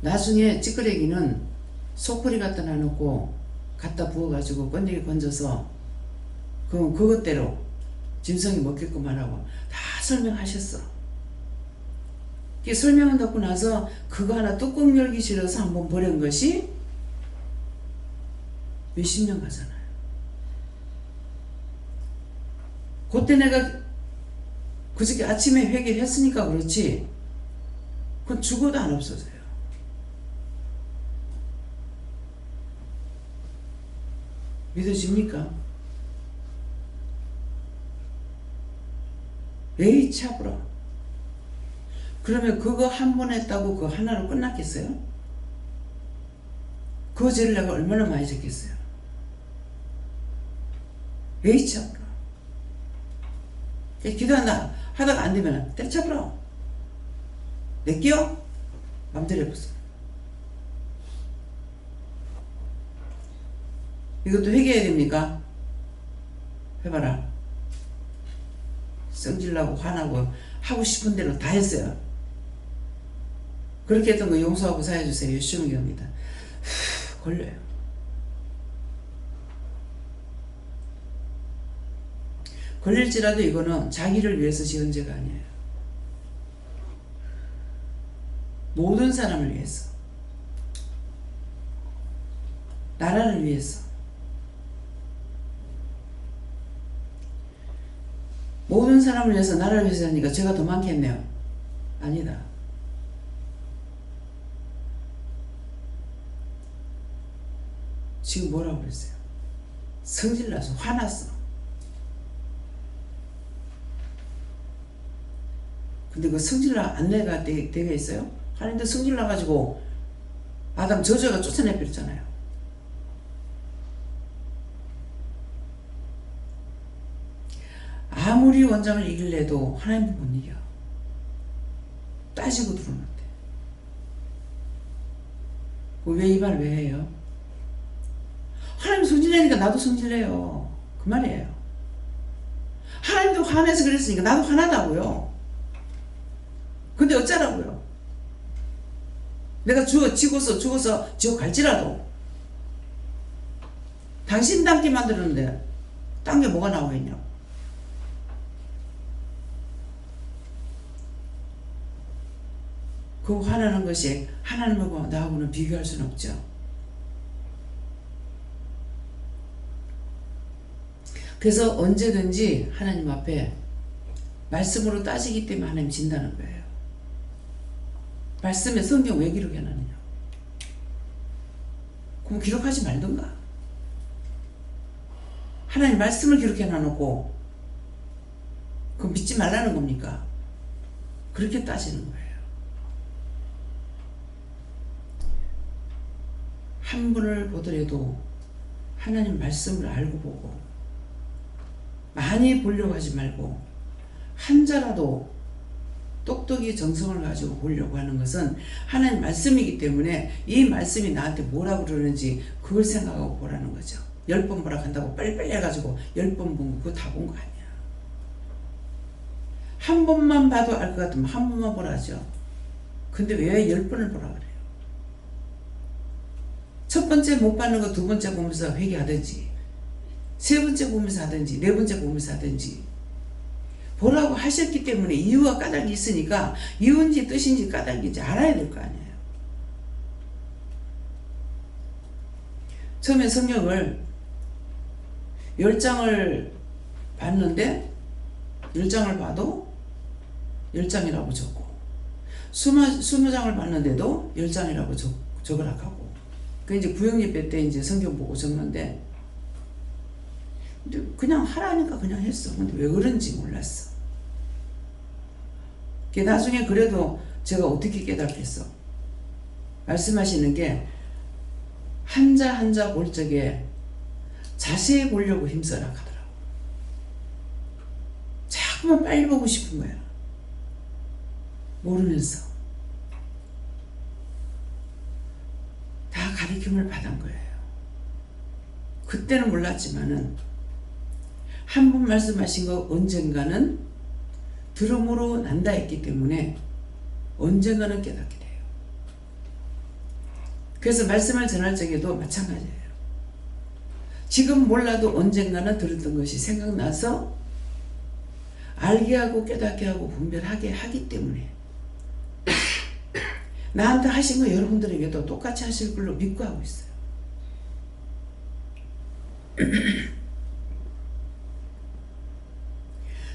나중에 찌끄레기는 소쿠리 갖다 놔놓고 갖다 부어가지고 건더기 건져서 그것대로 짐승이 먹게끔 하라고 다 설명하셨어. 설명을 듣고 나서 그거 하나 뚜껑 열기 싫어서 한번 버린 것이 몇십 년 가잖아요. 그때 내가 그저께 아침에 회개를 했으니까 그렇지 그건 죽어도 안 없어져요. 믿어집니까? 에이 차브라. 그러면 그거 한 번 했다고 그거 하나로 끝났겠어요? 그 죄를 내가 얼마나 많이 졌겠어요? 에이 차브라. 기도한다 하다가 안 되면 때려차브라. 내끼요? 맘대로 해보세요. 이것도 회개해야 됩니까? 해봐라. 성질나고 화나고 하고 싶은 대로 다 했어요. 그렇게 했던 거 용서하고 사해주세요. 열심히 합니다. 걸려요. 걸릴지라도 이거는 자기를 위해서 지은 죄가 아니에요. 모든 사람을 위해서. 나라를 위해서. 모든 사람을 위해서 나라를 위해서 하니까 죄가 더 많겠네요. 아니다. 지금 뭐라고 그랬어요? 성질나서 화났어. 근데 그 성질나 안내가 되게 있어요? 하나님도 성질나가지고 아담 저주가 쫓아내버렸잖아요. 아무리 원장을 이길래도 하나님도 못 이겨. 따지고 들어오는데. 왜 이 말 왜 해요? 하나님 성질내니까 나도 성질내요. 그 말이에요. 하나님도 화내서 그랬으니까 나도 화나다고요. 근데 어쩌라고요? 내가 죽어서 지옥 갈지라도 당신 닮게 만들었는데 딴 게 뭐가 나오겠냐? 그 화나는 것이 하나님하고 나하고는 비교할 수는 없죠. 그래서 언제든지 하나님 앞에 말씀으로 따지기 때문에 하나님 진다는 거예요. 말씀에 성경 왜 기록해놨느냐? 그럼 기록하지 말던가. 하나님 말씀을 기록해놔놓고 그럼 믿지 말라는 겁니까? 그렇게 따지는 거예요. 한 분을 보더라도 하나님 말씀을 알고 보고 많이 보려고 하지 말고 한 자라도 똑똑히 정성을 가지고 보려고 하는 것은 하나님 말씀이기 때문에 이 말씀이 나한테 뭐라고 그러는지 그걸 생각하고 보라는 거죠. 10번 보라 한다고 빨리빨리 해가지고 10번 본 거 그거 다 본 거 아니야. 한 번만 봐도 알 것 같으면 한 번만 보라죠. 근데 왜 10번을 보라 그래요? 첫 번째 못 받는 거 두 번째 보면서 회개하든지 세 번째 보면서 하든지 네 번째 보면서 하든지 보라고 하셨기 때문에 이유와 까닭이 있으니까 이유인지 뜻인지 까닭인지 알아야 될 거 아니에요. 처음에 성경을 10장을 봤는데 10장을 봐도 10장이라고 적고 20장을 봤는데도 10장이라고 적으라 하고 그 이제 구역예배 때 이제 성경 보고 적는데 근데 그냥 하라니까 그냥 했어. 근데 왜 그런지 몰랐어. 나중에 그래도 제가 어떻게 깨닫겠어. 말씀하시는 게 한자 한자 볼 적에 자세히 보려고 힘써라 하더라고. 자꾸만 빨리 보고 싶은 거야. 모르면서. 다 가르침을 받은 거예요. 그때는 몰랐지만은 한 번 말씀하신 거 언젠가는 들음으로 난다 했기 때문에 언젠가는 깨닫게 돼요. 그래서 말씀을 전할 적에도 마찬가지예요. 지금 몰라도 언젠가는 들었던 것이 생각나서 알게 하고 깨닫게 하고 분별하게 하기 때문에 나한테 하신 거 여러분들에게도 똑같이 하실 걸로 믿고 하고 있어요.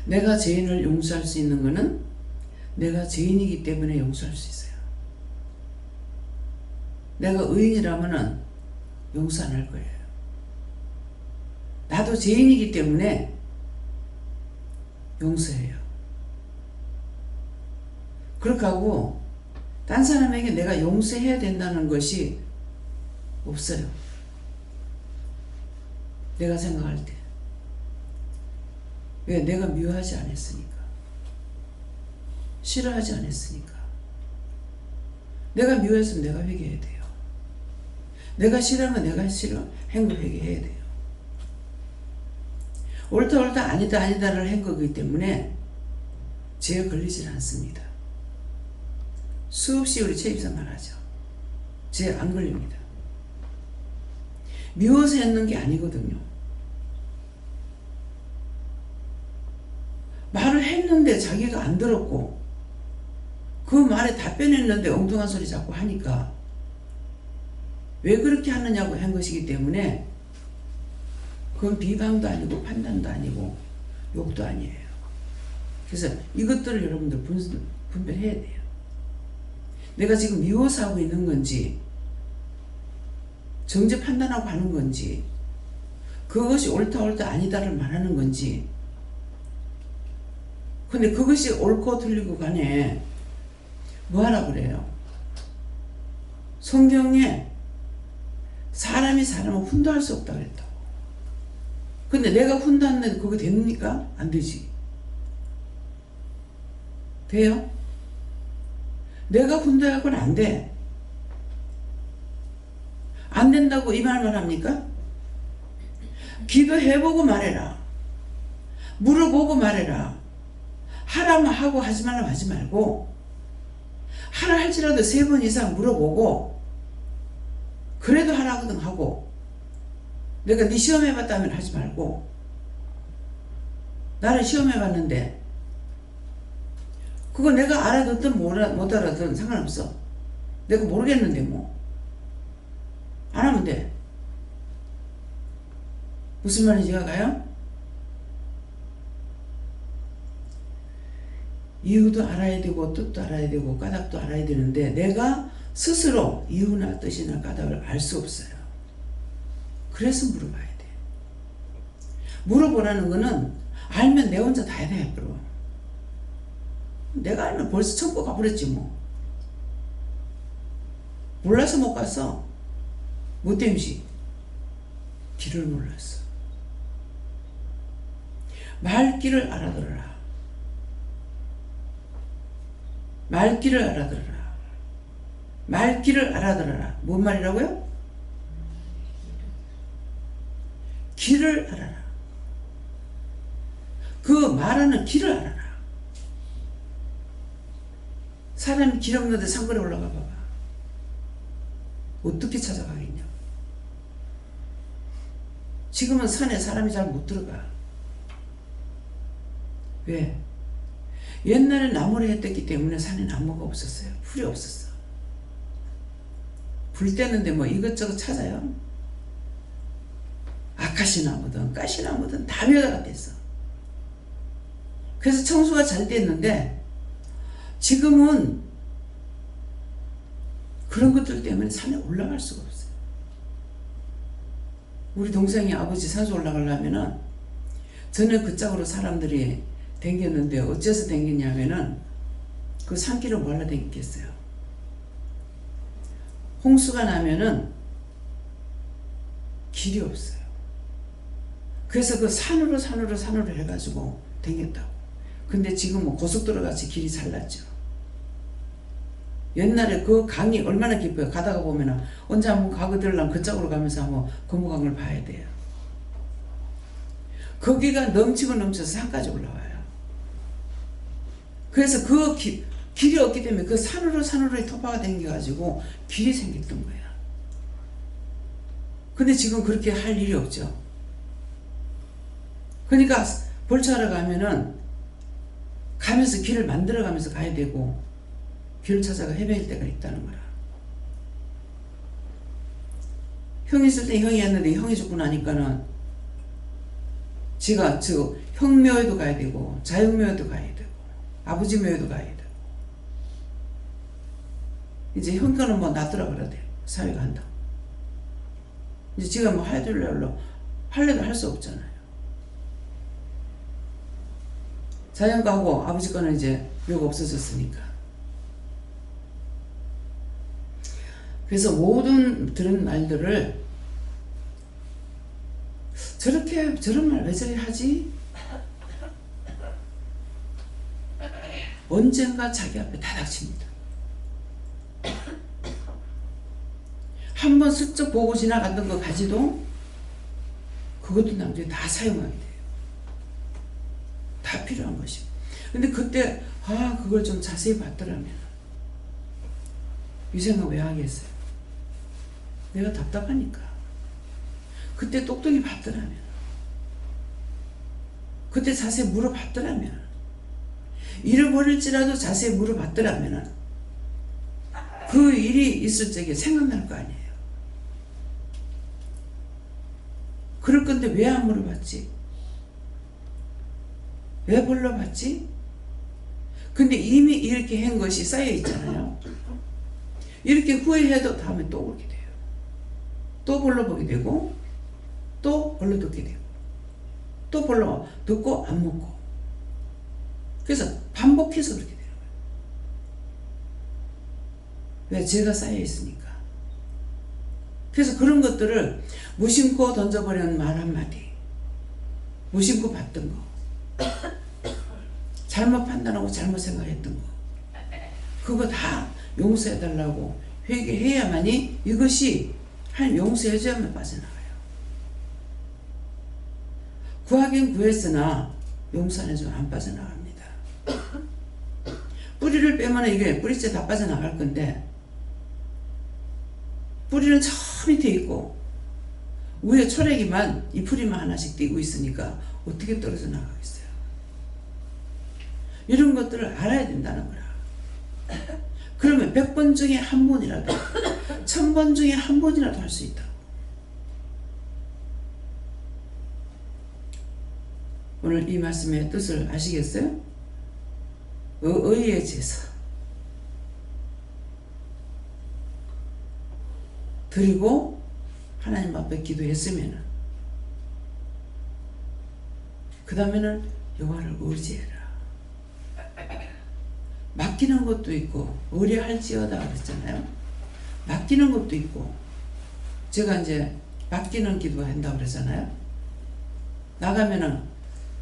내가 죄인을 용서할 수 있는 것은 내가 죄인이기 때문에 용서할 수 있어요. 내가 의인이라면 용서 안 할 거예요. 나도 죄인이기 때문에 용서해요. 그렇게 하고 딴 사람에게 내가 용서해야 된다는 것이 없어요. 내가 생각할 때. 왜? 내가 미워하지 않았으니까. 싫어하지 않았으니까. 내가 미워했으면 내가 회개해야 돼요. 내가 싫어하면 내가 싫어 행동 회개해야 돼요. 옳다 옳다 아니다 아니다를 한 거기 때문에 죄에 걸리질 않습니다. 수없이 우리 최입사 말하죠. 죄 안 걸립니다. 미워서 했는 게 아니거든요. 말을 했는데 자기가 안 들었고 그 말에 답변했는데 엉뚱한 소리 자꾸 하니까 왜 그렇게 하느냐고 한 것이기 때문에 그건 비방도 아니고 판단도 아니고 욕도 아니에요. 그래서 이것들을 여러분들 분별해야 돼요. 내가 지금 미워서 하고 있는 건지 정죄 판단하고 하는 건지 그것이 옳다 옳다 아니다를 말하는 건지. 근데 그것이 옳고 틀리고 간에 뭐하라 그래요? 성경에 사람이 사람을 훈도할 수 없다고 그랬다고. 근데 내가 훈도하는데 그거 됩니까? 안 되지. 돼요? 내가 훈도하고는 안 돼. 안 된다고 이 말만 합니까? 기도해보고 말해라. 물어보고 말해라. 하라면 하고 하지 말라면 하지 말고 하라 할지라도 3번 이상 물어보고 그래도 하라거든 하고 내가 네 시험해봤다면 하지 말고 나는 시험해봤는데 그거 내가 알아듣든 못 알아듣든 상관없어. 내가 모르겠는데 뭐 안 하면 돼. 무슨 말인지 이해가요? 이유도 알아야 되고 뜻도 알아야 되고 까닭도 알아야 되는데 내가 스스로 이유나 뜻이나 까닭을 알 수 없어요. 그래서 물어봐야 돼. 물어보라는 거는 알면 내 혼자 다 해야 돼. 내가 알면 벌써 천국 가버렸지 뭐. 몰라서 못 갔어. 뭐 때문이지? 길을 몰랐어. 말길을 알아들어라. 말길을 알아들어라. 말길을 알아들어라. 뭔 말이라고요? 길을 알아라. 그 말하는 길을 알아라. 사람이 길 없는데 산거리 올라가 봐봐. 어떻게 찾아가겠냐? 지금은 산에 사람이 잘 못 들어가. 왜? 옛날에 나무를 했기 때문에 산에 나무가 없었어요. 풀이 없었어. 불 때는데 뭐 이것저것 찾아요. 아카시나무든 가시나무든 다 멸화가 됐어. 그래서 청소가 잘 됐는데 지금은 그런 것들 때문에 산에 올라갈 수가 없어요. 우리 동생이 아버지 산소 올라가려면은 전에 그 짝으로 사람들이 댕겼는데 어째서 댕겼냐면은 그 산길을 몰라 댕겼겠어요. 홍수가 나면은 길이 없어요. 그래서 그 산으로 해가지고 댕겼다고. 근데 지금 뭐 고속도로 같이 길이 잘 났죠. 옛날에 그 강이 얼마나 깊어요. 가다가 보면은 언제 한번 가거들려면 그쪽으로 가면서 한번 금호강을 봐야 돼요. 거기가 넘치고 넘쳐서 산까지 올라와요. 그래서 그 길이 없기 때문에 그 산으로 토파가 댕겨가지고 길이 생겼던 거야. 근데 지금 그렇게 할 일이 없죠. 그러니까 볼차하러 가면은 가면서 길을 만들어가면서 가야 되고 길을 찾아가 헤매일 때가 있다는 거라. 형이 있을 때 형이 했는데 형이 죽고 나니까는 지가 형 묘에도 가야 되고 자형 묘에도 가야 되고 아버지 묘에도 가야 되고 이제 형 거는 뭐 놔두라 그래야 돼. 사회가 한다. 이제 지가 뭐 할래도 할 수 없잖아요. 자형 거하고 아버지 거는 이제 묘가 없어졌으니까. 그래서 모든 들은 말들을 저런 말 왜 저리 하지? 언젠가 자기 앞에 다 닥칩니다. 한번 슬쩍 보고 지나갔던 거 가지도 그것도 나중에 다 사용하게 돼요. 다 필요한 것이고. 근데 그때 그걸 좀 자세히 봤더라면 이 생각 왜 하겠어요? 내가 답답하니까. 그때 똑똑히 봤더라면, 그때 자세히 물어봤더라면, 잃어버릴지라도 자세히 물어봤더라면 그 일이 있을 적에 생각날 거 아니에요. 그럴 건데 왜 안 물어봤지? 왜 불러봤지? 근데 이미 이렇게 한 것이 쌓여 있잖아요. 이렇게 후회해도 다음에 또 그렇게 돼요. 또 불러보게 되고 또 불러 듣게 되고 또 불러 듣고 안 먹고. 그래서 반복해서 그렇게 되는 거예요. 왜? 죄가 쌓여 있으니까. 그래서 그런 것들을 무심코 던져버리는 말 한마디, 무심코 봤던 거, 잘못 판단하고 잘못 생각했던 거, 그거 다 용서해달라고 회개해야만이 이것이 용서해줘야만 빠져나가요. 구하긴 구했으나 용서 안 해주면 안 빠져나갑니다. 뿌리를 빼면 이게 뿌리째 다 빠져나갈 건데 뿌리는 저 밑에 있고 위에 초래기만 이 풀이만 하나씩 띄고 있으니까 어떻게 떨어져 나가겠어요? 이런 것들을 알아야 된다는 거라. 그러면 100번 중에 한 번이라도 1000번 중에 한 번이라도 할 수 있다. 오늘 이 말씀의 뜻을 아시겠어요? 의의 제사 드리고 하나님 앞에 기도했으면 그 다음에는 여호와를 의지해라. 맡기는 것도 있고 의뢰할지어다 그랬잖아요. 맡기는 것도 있고 제가 이제 맡기는 기도한다고 그랬잖아요. 나가면은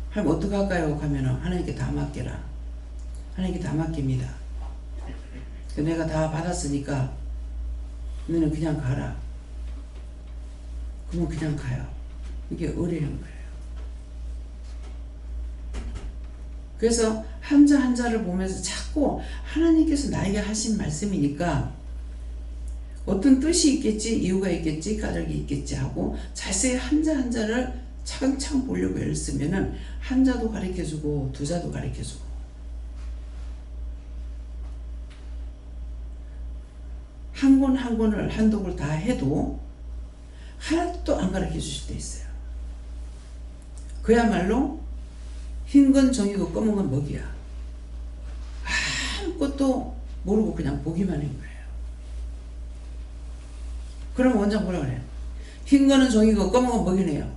하나님 어떡할까요? 하면은 하나님께 다 맡겨라. 하나님께 다 맡깁니다. 내가 다 받았으니까 너는 그냥 가라. 그러면 그냥 가요. 이게 의뢰한 거예요. 그래서 한자 한자를 보면서 자꾸 하나님께서 나에게 하신 말씀이니까 어떤 뜻이 있겠지, 이유가 있겠지, 까닭이 있겠지 하고 자세히 한자 한자를 차근차근 보려고 애를 쓰면은 한자도 가르쳐주고 두자도 가르쳐주고 한 권 한 권을 한독을 다 해도 하나도 안 가르쳐 주실 때 있어요. 그야말로 흰 건 종이고 검은 건 먹이야. 아무것도 모르고 그냥 보기만 한 거예요. 그럼 원장 뭐라 그래? 흰 거는 종이고 검은 건 먹이네요.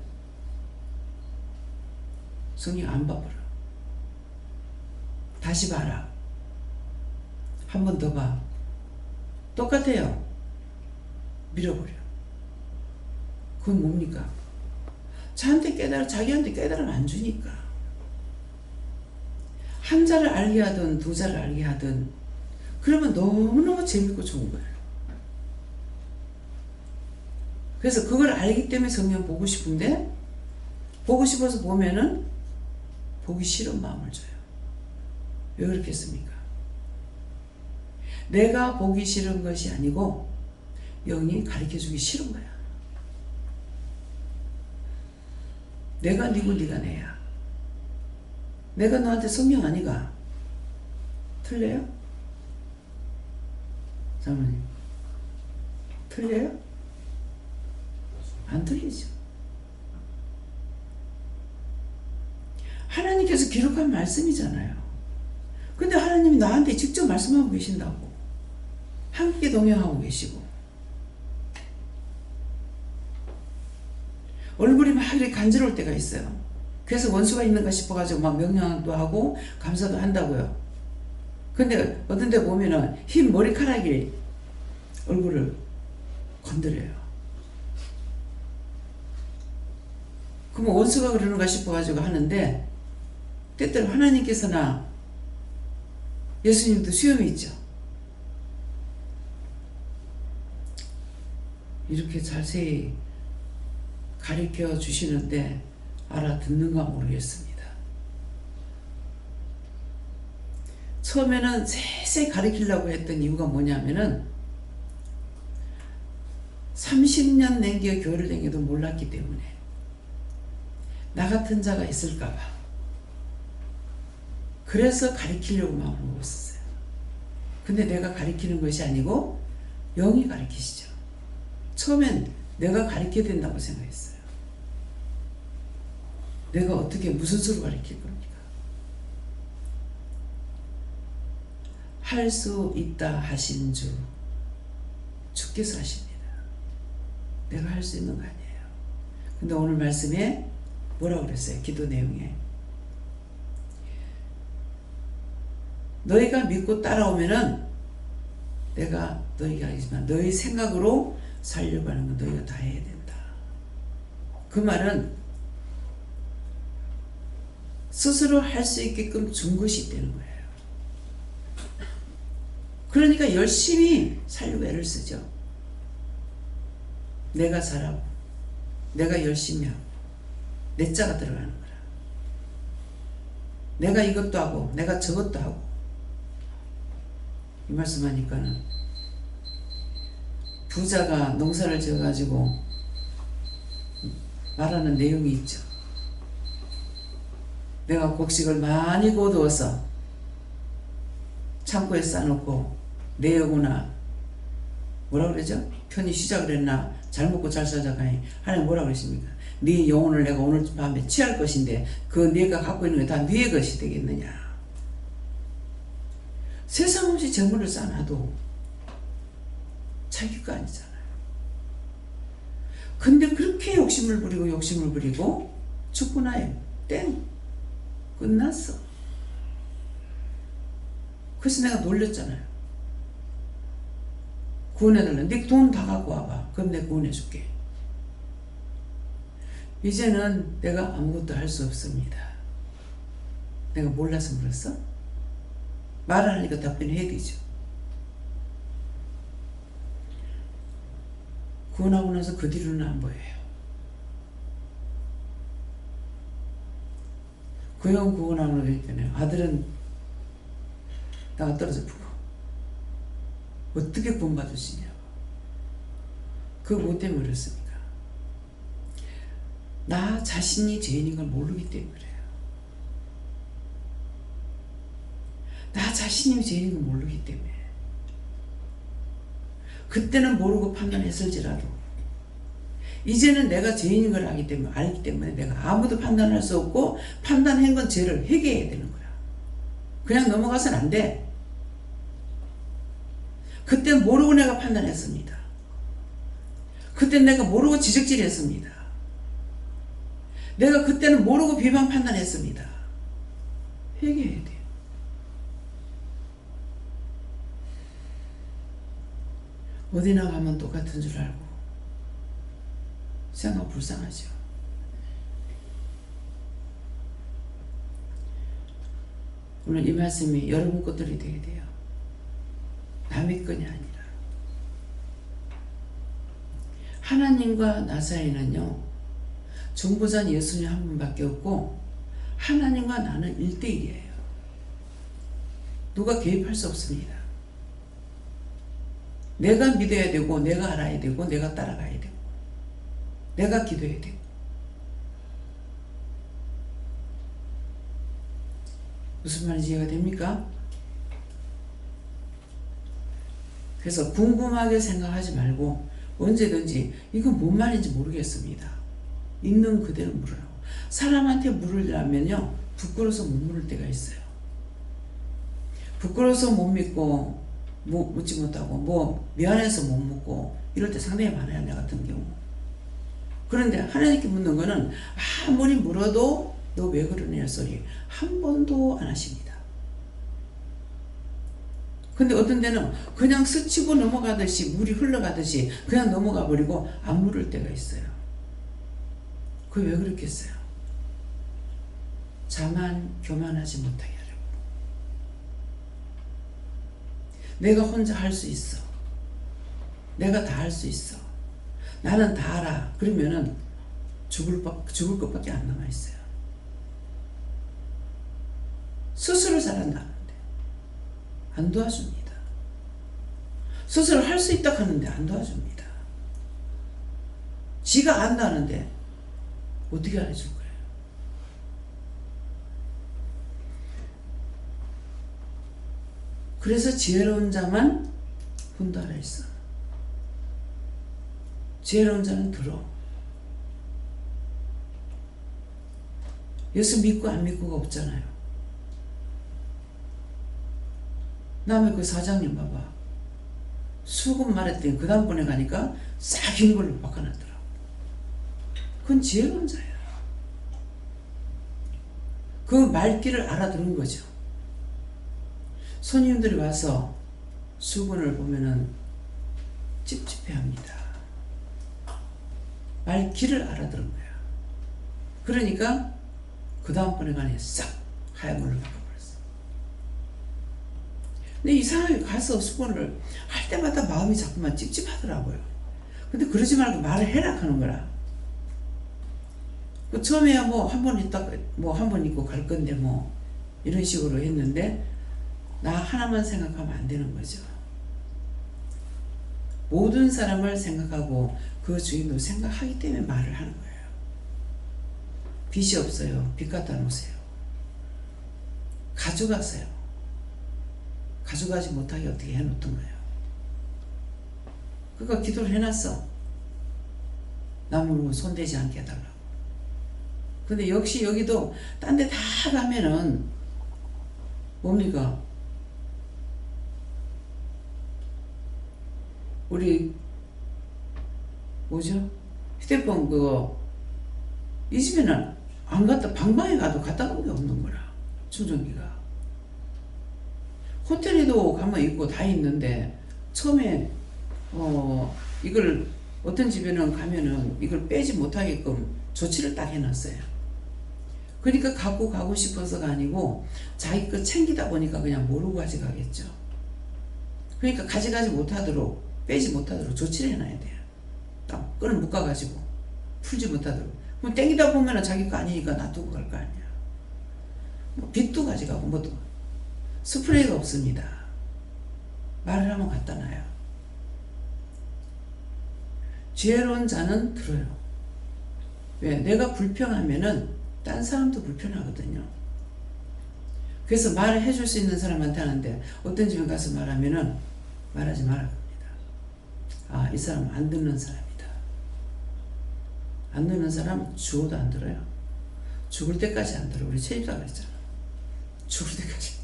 성령 안 봐버려. 다시 봐라. 한 번 더 봐. 똑같아요. 밀어버려. 그건 뭡니까? 자기한테 깨달음 안 주니까. 한 자를 알게 하든 두 자를 알게 하든 그러면 너무너무 재밌고 좋은 거예요. 그래서 그걸 알기 때문에 성령 보고 싶은데 보고 싶어서 보면은 보기 싫은 마음을 줘요. 왜 그렇겠습니까? 내가 보기 싫은 것이 아니고 영이 가르쳐주기 싫은 거야. 내가 니고 니가 내야. 내가 너한테 성령 아니가? 틀려요? 장모님 틀려요? 안 틀리죠. 하나님께서 기록한 말씀이잖아요. 근데 하나님이 나한테 직접 말씀하고 계신다고. 함께 동행하고 계시고. 얼굴이 막 이렇게 간지러울 때가 있어요. 그래서 원수가 있는가 싶어가지고 막 명령도 하고 감사도 한다고요. 근데 어떤 데 보면은 흰 머리카락이 얼굴을 건드려요. 그러면 원수가 그러는가 싶어가지고 하는데 때때로 하나님께서나 예수님도 수염이 있죠. 이렇게 자세히 가르쳐 주시는데 알아듣는가 모르겠습니다. 처음에는 세세 가르치려고 했던 이유가 뭐냐면은 30년 남겨 교회를 다녀도 몰랐기 때문에 나 같은 자가 있을까봐 그래서 가르치려고 마음을 먹었어요. 근데 내가 가르치는 것이 아니고 영이 가르치시죠. 처음엔 내가 가르쳐야 된다고 생각했어요. 내가 어떻게 무슨 수로 가르칠 겁니까? 할 수 있다 하신 주 주께서 하십니다. 내가 할 수 있는 거 아니에요. 근데 오늘 말씀에 뭐라고 그랬어요? 기도 내용에 너희가 믿고 따라오면은 내가 너희가 하지만 너희 생각으로 살려고 하는 건 너희가 다 해야 된다. 그 말은 스스로 할 수 있게끔 준 것이 있다는 거예요. 그러니까 열심히 살려고 애를 쓰죠. 내가 잘하고 내가 열심히 하고 내 자가 들어가는 거라. 내가 이것도 하고 내가 저것도 하고. 이 말씀하니까는 부자가 농사를 지어가지고 말하는 내용이 있죠. 내가 곡식을 많이 거두어서 창고에 싸놓고 내 영혼아 뭐라 그러죠? 편히 쉬자 그랬나 잘 먹고 잘 살자 가니 하나님 뭐라 그러십니까? 네 영혼을 내가 오늘 밤에 취할 것인데 그 네가 갖고 있는 게 다 네 것이 되겠느냐. 세상 없이 재물을 쌓아놔도 자기 거 아니잖아요. 근데 그렇게 욕심을 부리고 죽고 나요. 땡 끝났어. 그래서 내가 놀렸잖아요. 구원해달라. 네 돈 다 갖고 와봐. 그럼 내가 구원해줄게. 이제는 내가 아무것도 할 수 없습니다. 내가 몰라서 물었어? 말을 하니까 답변해야 되죠. 구원하고 나서 그 뒤로는 안 보여요. 그 형 구원하고 그랬잖아요. 아들은 나가 떨어져 보고 어떻게 구원받을 수 있냐고. 그거 뭐 때문에 그렇습니까? 나 자신이 죄인인 걸 모르기 때문에 그래요. 나 자신이 죄인인 걸 모르기 때문에. 그때는 모르고 판단했을지라도 이제는 내가 죄인인 걸 알기 때문에 내가 아무도 판단할 수 없고 판단한 건 죄를 회개해야 되는 거야. 그냥 넘어가서는 안 돼. 그때 모르고 내가 판단했습니다. 그때 내가 모르고 지적질했습니다. 내가 그때는 모르고 비방 판단했습니다. 회개해야 돼요. 어디나 가면 똑같은 줄 알고 생각 불쌍하죠. 오늘 이 말씀이 여러분 것들이 되게 돼요. 남의 건이 아니라. 하나님과 나 사이는요, 중보자는 예수님 한 분밖에 없고 하나님과 나는 1대1이에요. 누가 개입할 수 없습니다. 내가 믿어야 되고 내가 알아야 되고 내가 따라가야 되고 내가 기도해야 되고. 무슨 말인지 이해가 됩니까? 그래서 궁금하게 생각하지 말고 언제든지 이건 뭔 말인지 모르겠습니다. 있는 그대로 물으라고. 사람한테 물으려면요 부끄러워서 못 물을 때가 있어요. 부끄러워서 못 믿고 묻지 못하고 미안해서 못 묻고 이럴 때 상당히 많아요. 나 같은 경우. 그런데 하나님께 묻는 거는 아무리 물어도 너 왜 그러냐 소리 한 번도 안 하십니다. 근데 어떤 데는 그냥 스치고 넘어가듯이 물이 흘러가듯이 그냥 넘어가 버리고 안 물을 때가 있어요. 그게 왜 그렇겠어요? 교만하지 못하게 하려고. 내가 혼자 할 수 있어. 내가 다 할 수 있어. 나는 다 알아. 그러면은 죽을 것밖에 안 남아있어요. 스스로 잘한다는데 안 도와줍니다. 스스로 할 수 있다 하는데 안 도와줍니다. 지가 안다는데 어떻게 안 해줄 거예요? 그래서 지혜로운 자만 훈달하 있어. 지혜로운 자는 들어. 예수 믿고 안 믿고가 없잖아요. 남의 그 사장님 봐봐. 수금 말했더니 그 다음번에 가니까 싹 흰 걸로 바꿔놨더라고. 그건 지혜로운 자야. 그 말귀를 알아들은 거죠. 손님들이 와서 수건을 보면은 찝찝해합니다. 말귀를 알아들은 거야. 그러니까 그 다음번에 가니 싹 하얀 걸로 바꿔버렸어. 근데 이상하게 가서 수건을 할 때마다 마음이 자꾸만 찝찝하더라고요. 근데 그러지 말고 말을 해라 하는 거라. 그 처음에야 한 번 있다 한 번 있고 갈 건데 이런 식으로 했는데 나 하나만 생각하면 안 되는 거죠. 모든 사람을 생각하고 그 주인도 생각하기 때문에 말을 하는 거예요. 빚이 없어요. 빚 갖다 놓으세요. 가져가세요. 가져가지 못하게 어떻게 해놓던 거예요. 그러니까 기도를 해놨어. 남을 손대지 않게 해달라고. 근데 역시 여기도 딴 데 다 가면은 뭡니까? 우리 휴대폰 그거 이 집에는 안 갖다 방방에 가도 갖다 놓은 게 없는 거라. 충전기가. 호텔에도 가면 있고 다 있는데 처음에 이걸 어떤 집에는 가면은 이걸 빼지 못하게끔 조치를 딱 해놨어요. 그러니까 갖고 가고 싶어서가 아니고 자기 거 챙기다 보니까 그냥 모르고 가져가겠죠. 그러니까 가져가지 못하도록 빼지 못하도록 조치를 해놔야 돼요. 딱 끈을 묶어가지고 풀지 못하도록. 그럼 땡기다 보면은 자기 거 아니니까 놔두고 갈 거 아니야. 빗도 가져가고 뭐도. 스프레이가 없습니다. 말을 하면 갖다 놔요. 지혜로운 자는 들어요. 왜? 내가 불평하면은 딴 사람도 불편하거든요. 그래서 말을 해줄 수 있는 사람한테 하는데 어떤 집에 가서 말하면은 말하지 말라 합니다. 아, 이 사람 안 듣는 사람이다. 안 듣는 사람 죽어도 안 들어요. 죽을 때까지 안 들어. 우리 최입사가 그랬잖아. 죽을 때까지.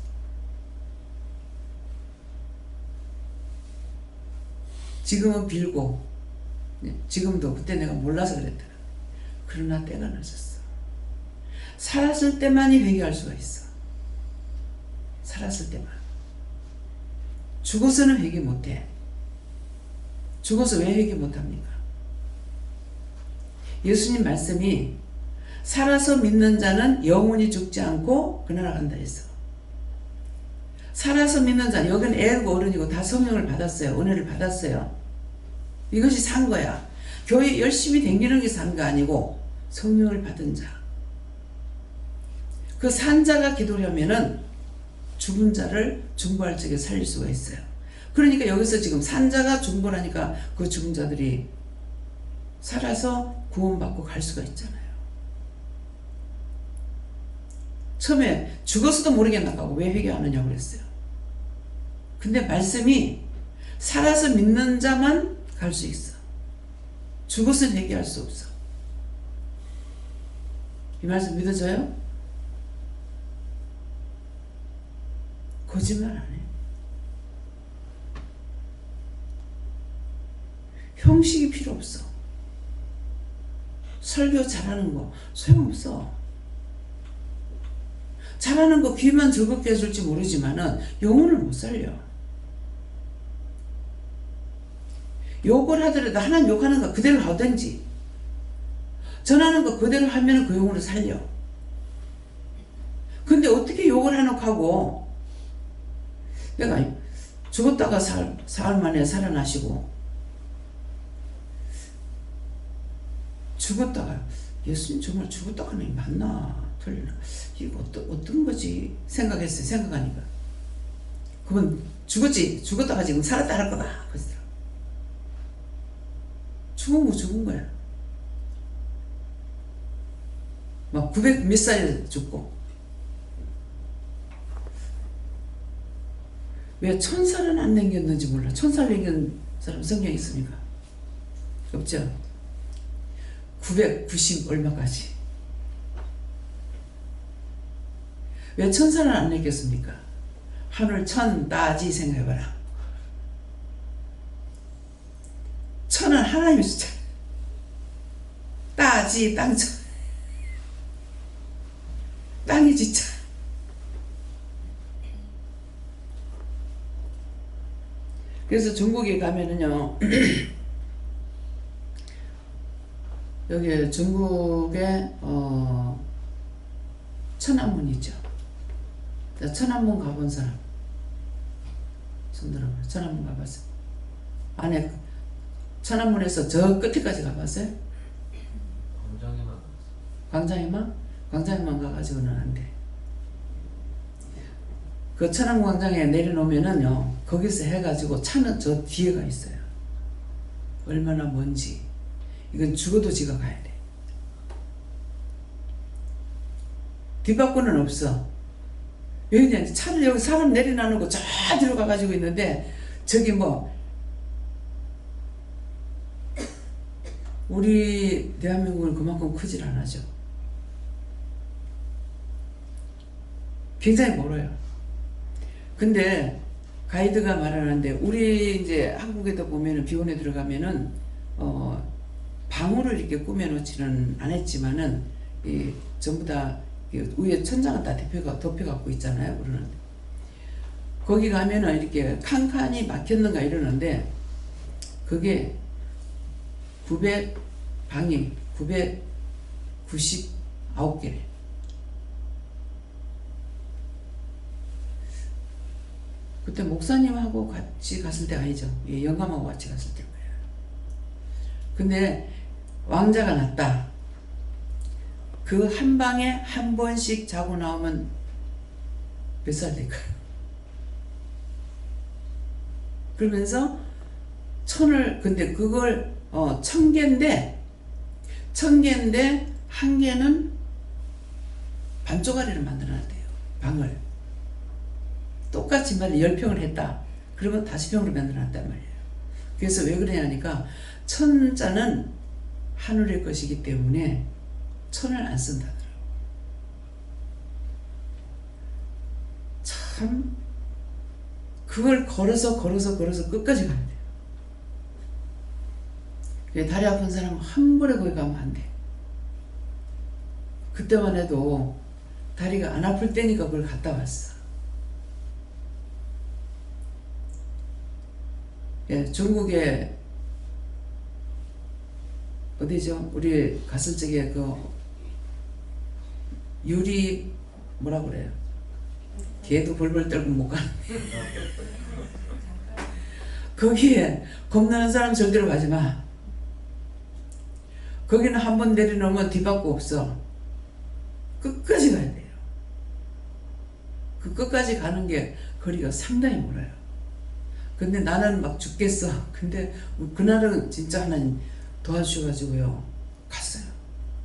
지금은 빌고, 지금도 그때 내가 몰라서 그랬다. 그러나 때가 늦었어. 살았을 때만이 회개할 수가 있어. 살았을 때만. 죽어서는 회개 못해. 죽어서 왜 회개 못합니까? 예수님 말씀이 살아서 믿는 자는 영원히 죽지 않고 그 나라 간다 했어. 살아서 믿는 자, 여기는 애고 어른이고 다 성령을 받았어요. 은혜를 받았어요. 이것이 산 거야. 교회 열심히 다니는 게 산 거 아니고 성령을 받은 자. 그 산 자가 기도를 하면은 죽은 자를 중보할 적에 살릴 수가 있어요. 그러니까 여기서 지금 산 자가 중보를 하니까 그 죽은 자들이 살아서 구원받고 갈 수가 있잖아요. 처음에 죽었어도 모르겠나고 왜 회개하느냐고 그랬어요. 근데 말씀이 살아서 믿는 자만 갈 수 있어. 죽었으면 회개할 수 없어. 이 말씀 믿어져요? 거짓말 안 해. 형식이 필요 없어. 설교 잘하는 거 소용없어. 잘하는 거 귀만 즐겁게 해줄지 모르지만은 영혼을 못 살려. 욕을 하더라도 하나님 욕하는 거 그대로 하든지 전하는 거 그대로 하면 그 영혼을 살려. 근데 어떻게 욕을 해놓고 하고 내가 죽었다가 사흘 만에 살아나시고 죽었다가 예수님 정말 죽었다가 맞나 틀리나 이거 어떤 거지 생각했어요. 생각하니까 그건 죽었다가 지금 살았다 할 거다 그러더라고. 죽은 거 죽은 거야. 막 900 몇 살에 죽고 왜 1000살은 안 남겼는지 몰라. 1000살 남긴 사람 성경에 있습니까? 없죠. 990 얼마까지. 왜 1000살은 안 남겼습니까? 하늘 천 따지 생각해봐라. 천은 하나님의 숫자. 따지 땅천. 땅이 지차. 그래서 중국에 가면은요, 여기 중국에 천안문 있죠. 천안문 가본 사람 손 들어봐요. 천안문 가봤어요? 안에 천안문에서 저 끝에까지 가봤어요? 광장에만. 광장에만? 광장에만 가가지고는 안 돼. 그 천안문 광장에 내려놓으면은요, 거기서 해가지고 차는 저 뒤에가 있어요. 얼마나 먼지. 이건 죽어도 지가 가야 돼. 뒷바퀴는 없어. 왜냐, 차를 여기 사람 내려놔놓고 저 뒤로 가가지고 있는데, 저기 뭐, 우리 대한민국은 그만큼 크질 않아죠. 굉장히 멀어요. 근데 가이드가 말하는데 우리 이제 한국에도 보면은 비원에 들어가면은 방으로 이렇게 꾸며놓지는 않았지만은 이 전부 다 위에 천장은 다 덮여갖고 있잖아요. 그러는데 거기 가면은 이렇게 칸칸이 막혔는가 이러는데 그게 900방이 999개래. 그때 목사님하고 같이 갔을 때가 아니죠. 예, 영감하고 같이 갔을 때인 거예요. 근데 왕자가 났다. 그 한 방에 한 번씩 자고 나오면 몇 살 될까요? 그러면서 근데 그걸 1000개인데 한 개는 반쪽짜리를 만들어놨대요. 방을. 똑같이 말이야 10평을 했다. 그러면 50평으로 만들어놨단 말이에요. 그래서 왜 그러냐니까 천자는 하늘의 것이기 때문에 천을 안 쓴다더라고. 참 그걸 걸어서 끝까지 가야 돼요. 다리 아픈 사람은 한 번에 거기 가면 안 돼. 그때만 해도 다리가 안 아플 때니까 그걸 갔다 왔어. 중국에 어디죠? 우리 갔을 적에 그 유리 뭐라 그래요? 개도 벌벌 떨고 못 가는 거기에 겁나는 사람 절대로 가지 마. 거기는 한 번 내려놓으면 뒤바꾸 없어. 끝까지 가야 돼요. 그 끝까지 가는 게 거리가 상당히 멀어요. 근데 나는 막 죽겠어. 근데 그날은 진짜 하나님 도와주셔가지고요 갔어요.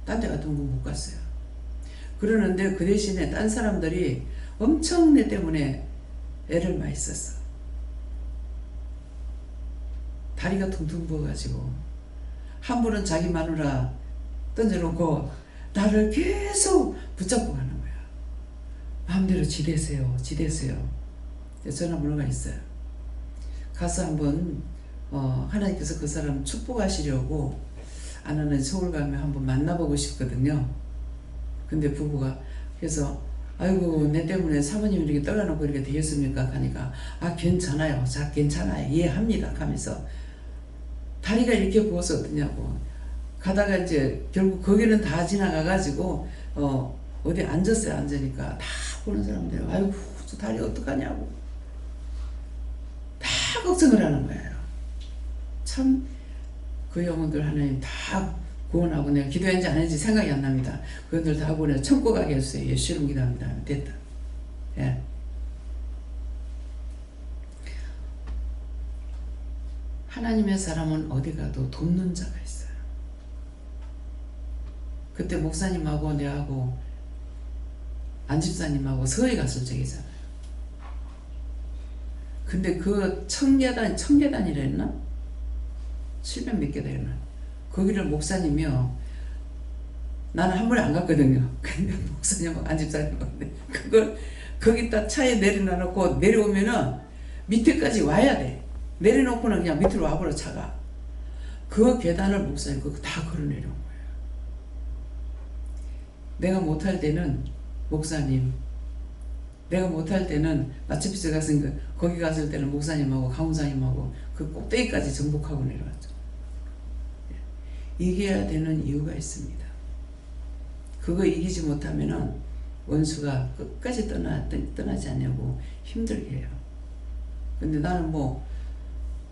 딴 데 같은 건 못 갔어요. 그러는데 그 대신에 딴 사람들이 엄청 내 때문에 애를 많이 썼어. 다리가 퉁퉁 부어가지고 한 분은 자기 마누라 던져놓고 나를 계속 붙잡고 가는 거야. 마음대로 지대세요. 전화번호가 있어요. 가서 한번 하나님께서 그 사람 축복하시려고 나는 서울 가면 한번 만나보고 싶거든요. 근데 부부가 그래서 아이고 내 때문에 사모님 이렇게 떨어놓고 이렇게 되겠습니까? 하니까 괜찮아요. 자 괜찮아요. 이해합니다. 하면서 다리가 이렇게 부어서 어떠냐고 가다가 이제 결국 거기는 다 지나가가지고 어디 앉았어요. 앉으니까 다 보는 사람들이 아이고 저 다리 어떡하냐고 다 걱정을 하는 거예요. 참 그 영혼들 하나님 다 구원하고 내가 기도했는지 안 했는지 생각이 안 납니다. 그분들 다 구원해서 천국 가게 해주세요. 예수 이름 기도합니다. 됐다. 예. 하나님의 사람은 어디 가도 돕는 자가 있어요. 그때 목사님하고 내하고 안집사님하고 서해 갔을 적이잖아요. 근데 그 청계단이라 했나? 700몇 개다 했나? 거기를 목사님이요. 나는 한 번에 안 갔거든요. 근데 목사님하고 안집사님하고 그걸 거기다 차에 내려놓고 내려오면은 밑에까지 와야 돼. 내려놓고는 그냥 밑으로 와버려 차가. 그 계단을 목사님 그거 다 걸어 내려온 거예요. 내가 못할 때는 목사님, 내가 못할 때는 마추픽추 갔으니까 거기 갔을 때는 목사님하고 강원사님하고 그 꼭대기까지 정복하고 내려왔죠. 이겨야 되는 이유가 있습니다. 그거 이기지 못하면은 원수가 끝까지 떠나지 않냐고 힘들게 해요. 근데 나는 뭐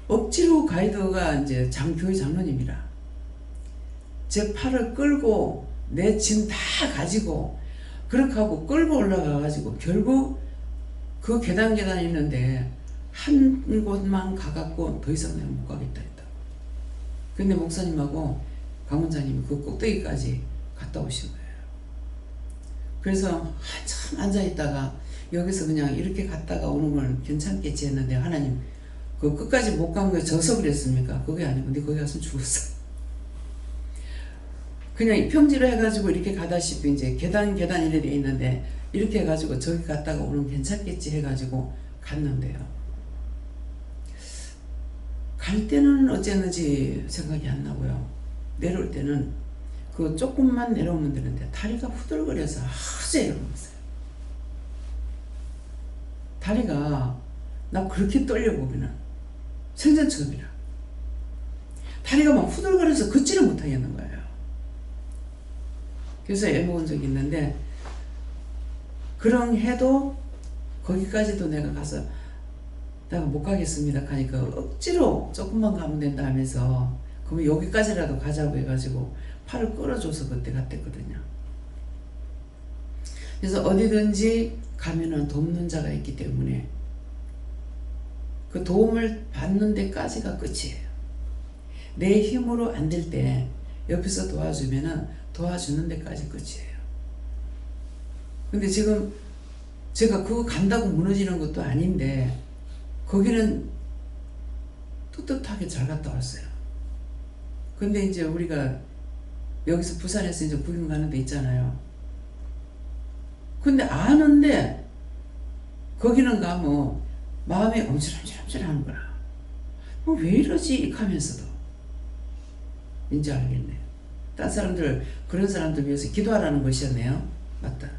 억지로 가이드가 이제 교회 장로님이라 제 팔을 끌고 내 짐 다 가지고 그렇게 하고 끌고 올라가가지고 결국 그 계단 있는데 한 곳만 가갖고 더 이상 내가 못 가겠다 했다. 근데 목사님하고 강원장님이 그 꼭대기까지 갔다 오신 거예요. 그래서 한참 앉아있다가 여기서 그냥 이렇게 갔다가 오는 건 괜찮겠지 했는데 하나님 그 끝까지 못 간 거 져서 그랬습니까? 그게 아니고 근데 거기 갔으면 죽었어. 그냥 평지로 해가지고 이렇게 가다시피 이제 계단 이래 돼 있는데 이렇게 해가지고 저기 갔다가 오면 괜찮겠지 해가지고 갔는데요. 갈 때는 어쨌는지 생각이 안 나고요. 내려올 때는 그 조금만 내려오면 되는데 다리가 후들거려서 아주 애로웠어요. 다리가 나 그렇게 떨려 보기는 생전 처음이라. 다리가 막 후들거려서 걷지를 못하겠는 거예요. 그래서 애 먹은 적이 있는데 그런 해도 거기까지도 내가 가서 내가 못 가겠습니다 하니까 억지로 조금만 가면 된다 하면서 그러면 여기까지라도 가자고 해가지고 팔을 끌어줘서 그때 갔댔거든요. 그래서 어디든지 가면은 돕는 자가 있기 때문에 그 도움을 받는 데까지가 끝이에요. 내 힘으로 안 될 때 옆에서 도와주면은 도와주는 데까지 끝이에요. 근데 지금 제가 그거 간다고 무너지는 것도 아닌데 거기는 떳떳하게 잘 갔다 왔어요. 근데 이제 우리가 여기서 부산에서 이제 구경 가는 데 있잖아요. 근데 아는데 거기는 가면 마음이 엄찔엄찔 하는 거야. 왜 이러지? 하면서도 이제 알겠네요. 딴 사람들, 그런 사람들 위해서 기도하라는 것이었네요. 맞다.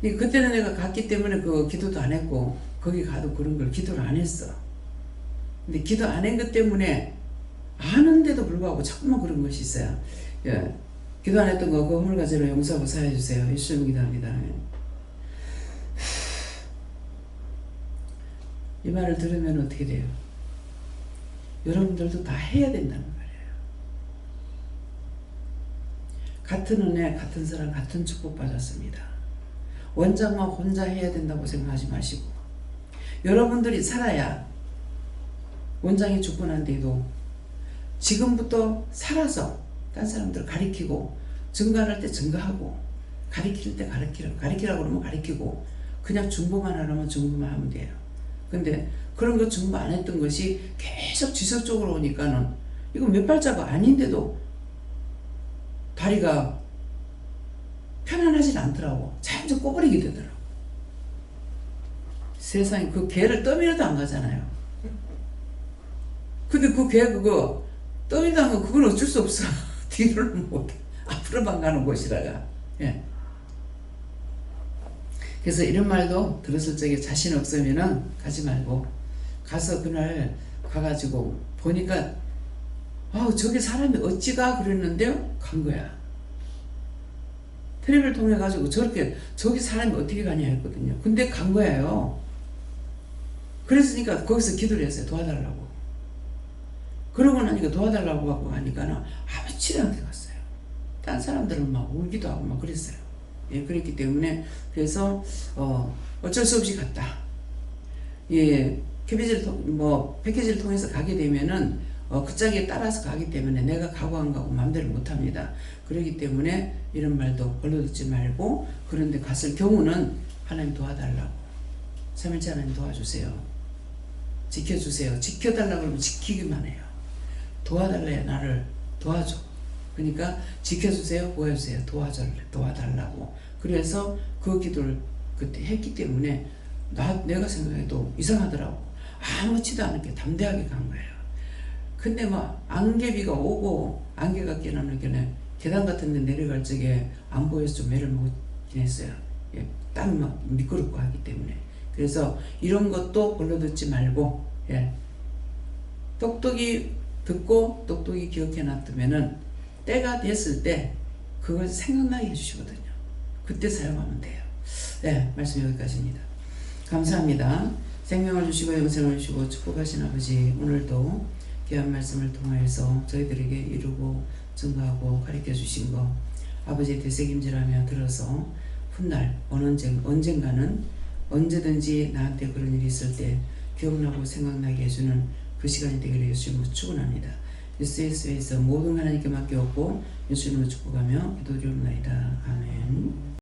그때는 내가 갔기 때문에 그 기도도 안 했고 거기 가도 그런 걸 기도를 안 했어. 근데 기도 안 한 것 때문에 아는데도 불구하고 자꾸만 그런 것이 있어요. 예. 기도 안 했던 거, 그 허물과제로 용서하고 사해 주세요. 예수님 기도합니다. 이 말을 들으면 어떻게 돼요? 여러분들도 다 해야 된다는 말이에요. 같은 은혜, 같은 사랑, 같은 축복 받았습니다. 원장만 혼자 해야 된다고 생각하지 마시고, 여러분들이 살아야 원장이 죽고 난 뒤에도 지금부터 살아서 딴 사람들 가리키고, 증거할 때 증거하고, 가리킬 때 가리키라고 그러면 가리키고, 그냥 중보만 하라면 중보만 하면 돼요. 근데 그런 거 중보 안 했던 것이 계속 지속적으로 오니까는 이거 몇 발자가 아닌데도 다리가 편안하진 않더라고. 자연스레 꼬부리게 되더라고. 세상에 그 개를 떠밀어도 안 가잖아요. 근데 그 개 그거 떠밀다 하면 그건 어쩔 수 없어. 뒤로는 못 앞으로만 가는 곳이라가. 예. 그래서 이런 말도 들었을 적에 자신 없으면은 가지 말고, 가서 그날 가가지고 보니까 저기 사람이 어찌 가 그랬는데요, 간 거야. 텔레비를 통해 가지고 저기 사람이 어떻게 가냐 했거든요. 근데 간 거예요. 그랬으니까 거기서 기도를 했어요. 도와달라고. 그러고 나니까 도와달라고 하고 하니까는 아무치한테 갔어요. 딴 사람들은 막 울기도 하고 막 그랬어요. 예, 그랬기 때문에 그래서 어쩔 수 없이 갔다. 예, 패키지를 통해서 가게 되면은 그 짝에 따라서 가기 때문에 내가 가고 안 가고 마음대로 못합니다. 그렇기 때문에 이런 말도 걸러듣지 말고, 그런데 갔을 경우는 하나님 도와달라고, 삼일째 하나님 도와주세요, 지켜주세요. 지켜달라고 그러면 지키기만 해요. 도와달래, 나를 도와줘. 그러니까 지켜주세요, 보여주세요, 도와달라고. 그래서 그 기도를 그때 했기 때문에 내가 생각해도 이상하더라고. 아무렇지도 않게 담대하게 간 거예요. 근데 막 안개비가 오고, 안개가 끼나는 게는 계단 같은 데 내려갈 적에 안 보여서 좀 애를 먹긴 했어요. 예, 땀이 막 미끄럽고 하기 때문에. 그래서 이런 것도 걸러듣지 말고, 예, 똑똑히 듣고 똑똑히 기억해 놨으면은 때가 됐을 때 그걸 생각나게 해주시거든요. 그때 사용하면 돼요. 네, 말씀 여기까지입니다. 감사합니다. 생명을 주시고 영생을 주시고 축복하신 아버지, 오늘도 귀한 말씀을 통하여서 저희들에게 이루고 증거하고 가르쳐 주신 거 아버지 되새김질하며 들어서 훗날 언젠가는 언제든지 나한테 그런 일이 있을 때 기억나고 생각나게 해주는 그 시간이 되기를 예수님으로 축원합니다. 예수에서 모든 하나님께 맡겨왔고 예수님으로 축복하며 기도드리옵나이다. 아멘.